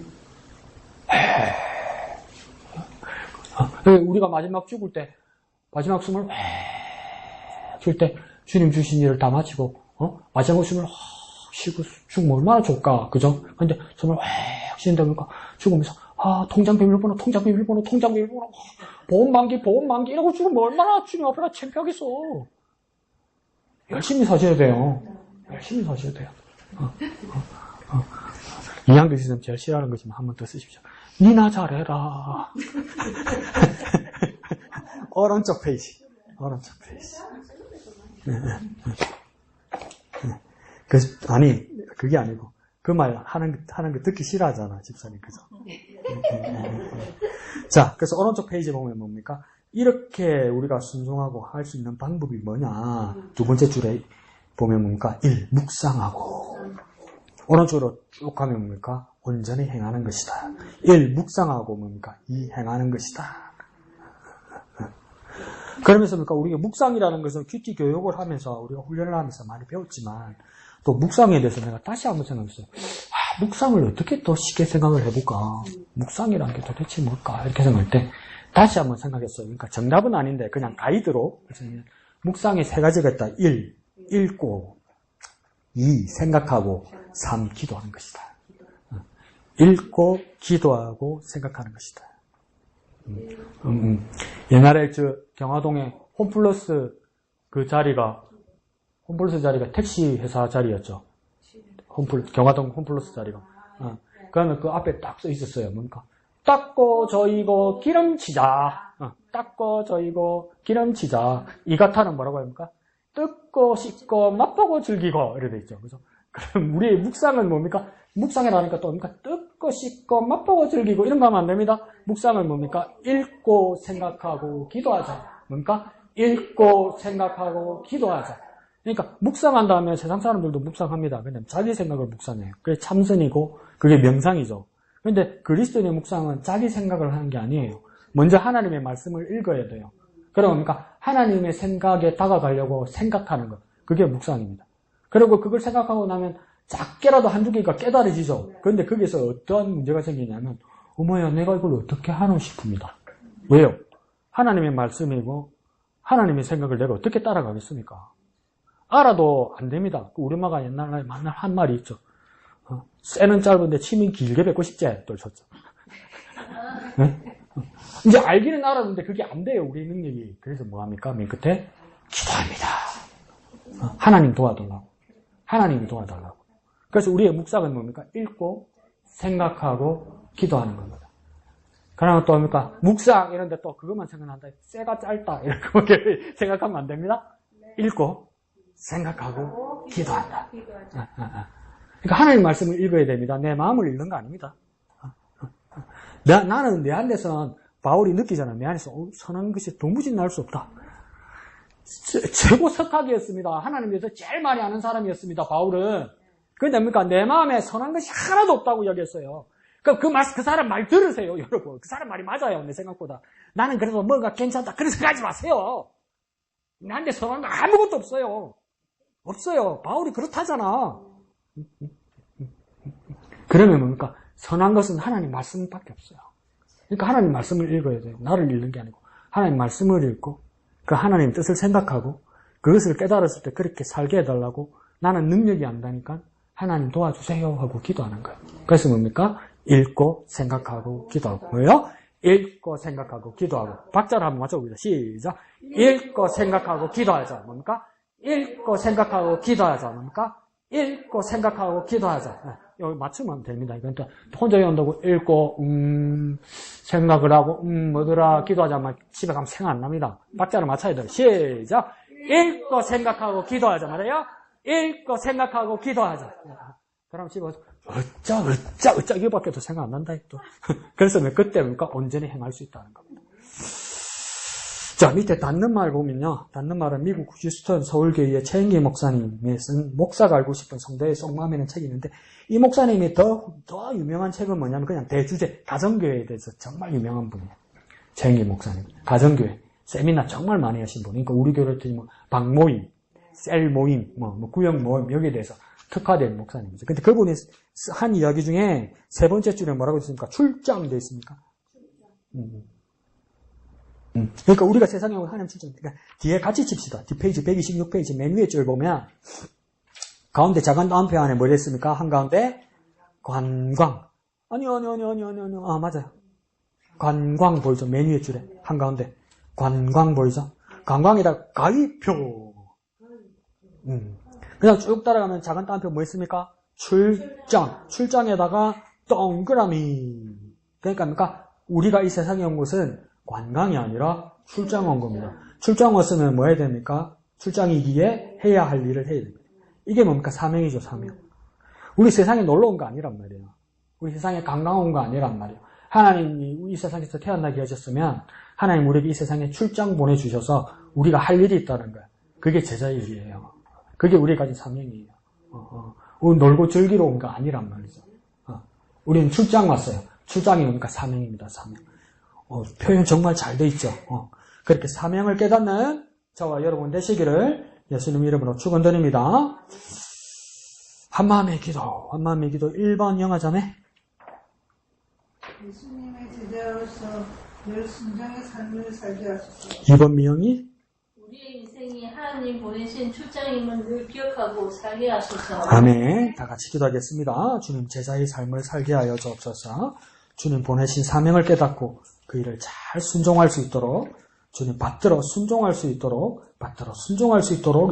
우리가 마지막 죽을 때, 마지막 숨을 쉴 때, 주님 주신 일을 다 마치고, 마지막 숨을 쉬고 죽으면 얼마나 좋을까, 그죠? 근데 숨을 쉰다 보니까 죽으면서, 통장 비밀번호, 보험만기, 이러고 죽으면 얼마나 주님 앞에다 창피하겠어. 열심히 사셔야 돼요. 열심히 사셔야 돼요. 이양도 있으면 제일 싫어하는 것이면 한 번 더 쓰십시오. 니나 잘해라. 오른쪽 페이지. 아니, 그게 아니고, 그 말 하는 거 듣기 싫어하잖아, 집사님. 그죠? 자, 그래서 오른쪽 페이지 보면 뭡니까? 이렇게 우리가 순종하고 할 수 있는 방법이 뭐냐? 두 번째 줄에 보면 뭡니까? 1. 묵상하고. 오른쪽으로 쭉 가면 뭡니까? 온전히 행하는 것이다. 1. 묵상하고 뭡니까? 2. 행하는 것이다. 그러면서 뭡니까? 우리가 묵상이라는 것은 큐티 교육을 하면서 우리가 훈련을 하면서 많이 배웠지만 또 묵상에 대해서 내가 다시 한번 생각했어요. 묵상을 어떻게 더 쉽게 생각을 해볼까? 묵상이라는 게 도대체 뭘까? 이렇게 생각할 때 다시 한번 생각했어요. 그러니까 정답은 아닌데 그냥 가이드로 묵상에 3가지가 있다. 1. 읽고 2. 생각하고 3. 기도하는 것이다. 읽고 기도하고 생각하는 것이다. 옛날에 경화동에 홈플러스 자리가 택시 회사 자리였죠. 경화동 홈플러스 자리가. 그러면 그 앞에 딱 써 있었어요. 뭔가 닦고 저이고 기름치자. 닦고 저이고 기름치자. 이 같아는 뭐라고 합니까? 뜯고 씻고 맛보고 즐기고 이래 돼 있죠. 그래서 그럼 우리의 묵상은 뭡니까? 묵상이라니까 또 뭡니까? 뜯고 씻고 맛보고 즐기고 이런 거 하면 안 됩니다. 묵상은 뭡니까? 읽고 생각하고 기도하자. 뭡니까? 읽고 생각하고 기도하자. 그러니까 묵상한 다음에 세상 사람들도 묵상합니다. 근데 자기 생각을 묵상해요. 그게 참선이고 그게 명상이죠. 그런데 그리스도인의 묵상은 자기 생각을 하는 게 아니에요. 먼저 하나님의 말씀을 읽어야 돼요. 그러니까 하나님의 생각에 다가가려고 생각하는 것. 그게 묵상입니다. 그리고 그걸 생각하고 나면 작게라도 한두 개가 깨달아지죠. 그런데 거기서 어떠한 문제가 생기냐면 어머야 내가 이걸 어떻게 하노 싶습니다. 왜요? 하나님의 말씀이고 하나님의 생각을 내가 어떻게 따라가겠습니까? 알아도 안 됩니다. 우리 엄마가 옛날에 맨날 한 말이 있죠. 쇠는 짧은데 침이 길게 뱉고 싶지? 또 쳤죠. 네? 이제 알기는 알았는데 그게 안 돼요. 우리 능력이. 그래서 뭐합니까? 맨 끝에 기도합니다. 하나님 도와달라고. 하나님이 도와달라고. 그래서 우리의 묵상은 뭡니까? 읽고 생각하고 기도하는 겁니다. 그러면 또 뭡니까? 묵상 이런데 또 그것만 생각한다. 쇠가 짧다 이렇게 생각하면 안 됩니다. 읽고 생각하고 기도한다. 그러니까 하나님 말씀을 읽어야 됩니다. 내 마음을 읽는 거 아닙니다. 나는 내 안에서 바울이 느끼잖아. 내 안에서 선한 것이 도무지 날 수 없다. 최고 석학이었습니다. 하나님 위해서 제일 많이 아는 사람이었습니다. 바울은. 그런데 뭡니까? 내 마음에 선한 것이 하나도 없다고 여겼어요. 그 사람 말 들으세요, 여러분. 그 사람 말이 맞아요, 내 생각보다. 나는 그래도 뭔가 괜찮다. 그런 생각 하지 마세요. 나한테 선한 거 아무것도 없어요. 없어요. 바울이 그렇다잖아. 그러면 뭡니까? 선한 것은 하나님 말씀밖에 없어요. 그러니까 하나님 말씀을 읽어야 돼요. 나를 읽는 게 아니고. 하나님 말씀을 읽고, 그 하나님 뜻을 생각하고, 그것을 깨달았을 때 그렇게 살게 해달라고, 나는 능력이 안 되니까 하나님 도와주세요 하고 기도하는 거예요. 그래서 뭡니까? 읽고, 생각하고, 기도하고. 뭐예요? 읽고, 생각하고, 기도하고. 박자를 한번 맞춰봅니다. 시작. 읽고, 생각하고, 기도하자. 뭡니까? 읽고, 생각하고, 기도하자. 뭡니까? 읽고, 생각하고, 기도하자. 네. 여기 맞추면 됩니다. 그러니까 혼자 외운다고 읽고, 생각을 하고, 뭐더라, 기도하자면 집에 가면 생각 안 납니다. 박자를 맞춰야 돼요. 시작. 읽고, 생각하고, 기도하자 말이에요. 읽고 생각하고 기도하자. 그럼 집에 와서 어쩌 이거밖에 더 생각 안 난다 또. 그래서 그때니까 온전히 행할 수 있다는 겁니다. 자, 밑에 닿는 말 보면요. 닿는 말은 미국 휴스턴 서울교회의 최인기 목사님이 쓴 목사가 알고 싶은 성도의 속마음이라는 책이 있는데, 이 목사님이 더 유명한 책은 뭐냐면 그냥 대주제, 가정교회에 대해서 정말 유명한 분이에요. 최인기 목사님. 가정교회. 세미나 정말 많이 하신 분이. 그러니까 우리 교회 뭐 방모임, 셀 모임, 뭐 구역 모임, 여기에 대해서 특화된 목사님이죠. 근데 그분이 한 이야기 중에 세 번째 줄에 뭐라고 있습니까? 출장되어 있습니까? 그러니까 우리가 세상에 오는 하나님 출장. 그러니까 뒤에 같이 칩시다. 뒷페이지 126페이지 맨 위에 줄 보면 가운데 작은 따옴표 안에 뭐 됐습니까? 한가운데 관광. 아니요. 아, 맞아요. 관광 보이죠? 맨 위에 줄에 한가운데 관광 보이죠? 관광에다 가위표. 그냥 쭉 따라가면 작은 따옴표 뭐 있습니까? 출장. 출장에다가 동그라미. 그러니까 우리가 이 세상에 온 곳은 관광이 아니라 출장 온 겁니다. 출장 왔으면 뭐 해야 됩니까? 출장이기에 해야 할 일을 해야 됩니다. 이게 뭡니까? 사명이죠, 사명. 우리 세상에 놀러 온 거 아니란 말이에요. 우리 세상에 관광 온 거 아니란 말이에요. 하나님이 이 세상에서 태어나게 하셨으면 하나님 우리에게 이 세상에 출장 보내주셔서 우리가 할 일이 있다는 거예요. 그게 제자의 일이에요. 그게 우리가 가진 사명이에요. 우리 놀고 즐기러 온 거 아니란 말이죠. 우리는 출장 왔어요. 출장이 뭡니까? 사명입니다, 사명. 표현 정말 잘 돼 있죠. 그렇게 사명을 깨닫는 저와 여러분 되시기를 예수님 이름으로 축원드립니다. 한마음의 기도 1번 영화자매. 예수님의 제자로서 늘 순종의 삶을 살게 하소서. 2번 미영이. 우리의 인생이 하나님 보내신 출장임을 늘 기억하고 살게 하소서. 아멘. 다 같이 기도하겠습니다. 주님 제자의 삶을 살게 하여 주옵소서. 주님 보내신 사명을 깨닫고 그 일을 잘 순종할 수 있도록, 주님 받들어 순종할 수 있도록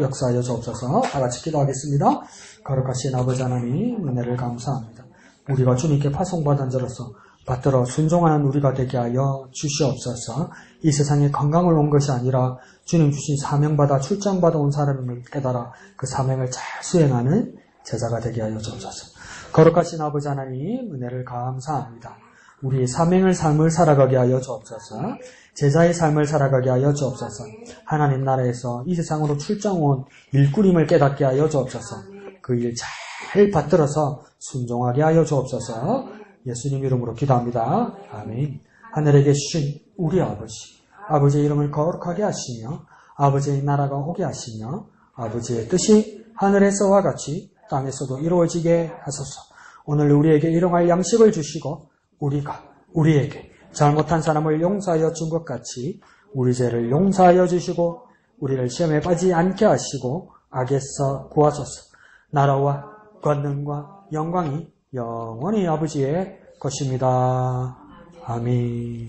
역사하여 주옵소서. 다 같이 기도하겠습니다. 거룩하신 아버지 하나님, 은혜를 감사합니다. 우리가 주님께 파송받은 자로서 받들어 순종하는 우리가 되게 하여 주시옵소서. 이 세상에 관광을 온 것이 아니라 주님 주신 사명받아 출장받아 온 사람을 깨달아 그 사명을 잘 수행하는 제자가 되게 하여 주옵소서. 거룩하신 아버지 하나님, 은혜를 감사합니다. 우리의 사명의 삶을 살아가게 하여 주옵소서. 제자의 삶을 살아가게 하여 주옵소서. 하나님 나라에서 이 세상으로 출장 온 일꾼임을 깨닫게 하여 주옵소서. 그 일 잘 받들어서 순종하게 하여 주옵소서. 예수님 이름으로 기도합니다. 아멘. 하늘에 계신 우리 아버지의 이름을 거룩하게 하시며 아버지의 나라가 오게 하시며 아버지의 뜻이 하늘에서와 같이 땅에서도 이루어지게 하소서. 오늘 우리에게 일용할 양식을 주시고 우리가 우리에게 잘못한 사람을 용서하여 준 것 같이 우리 죄를 용서하여 주시고 우리를 시험에 빠지지 않게 하시고 악에서 구하소서. 나라와 권능과 영광이 영원히 아버지의 것입니다. 아멘.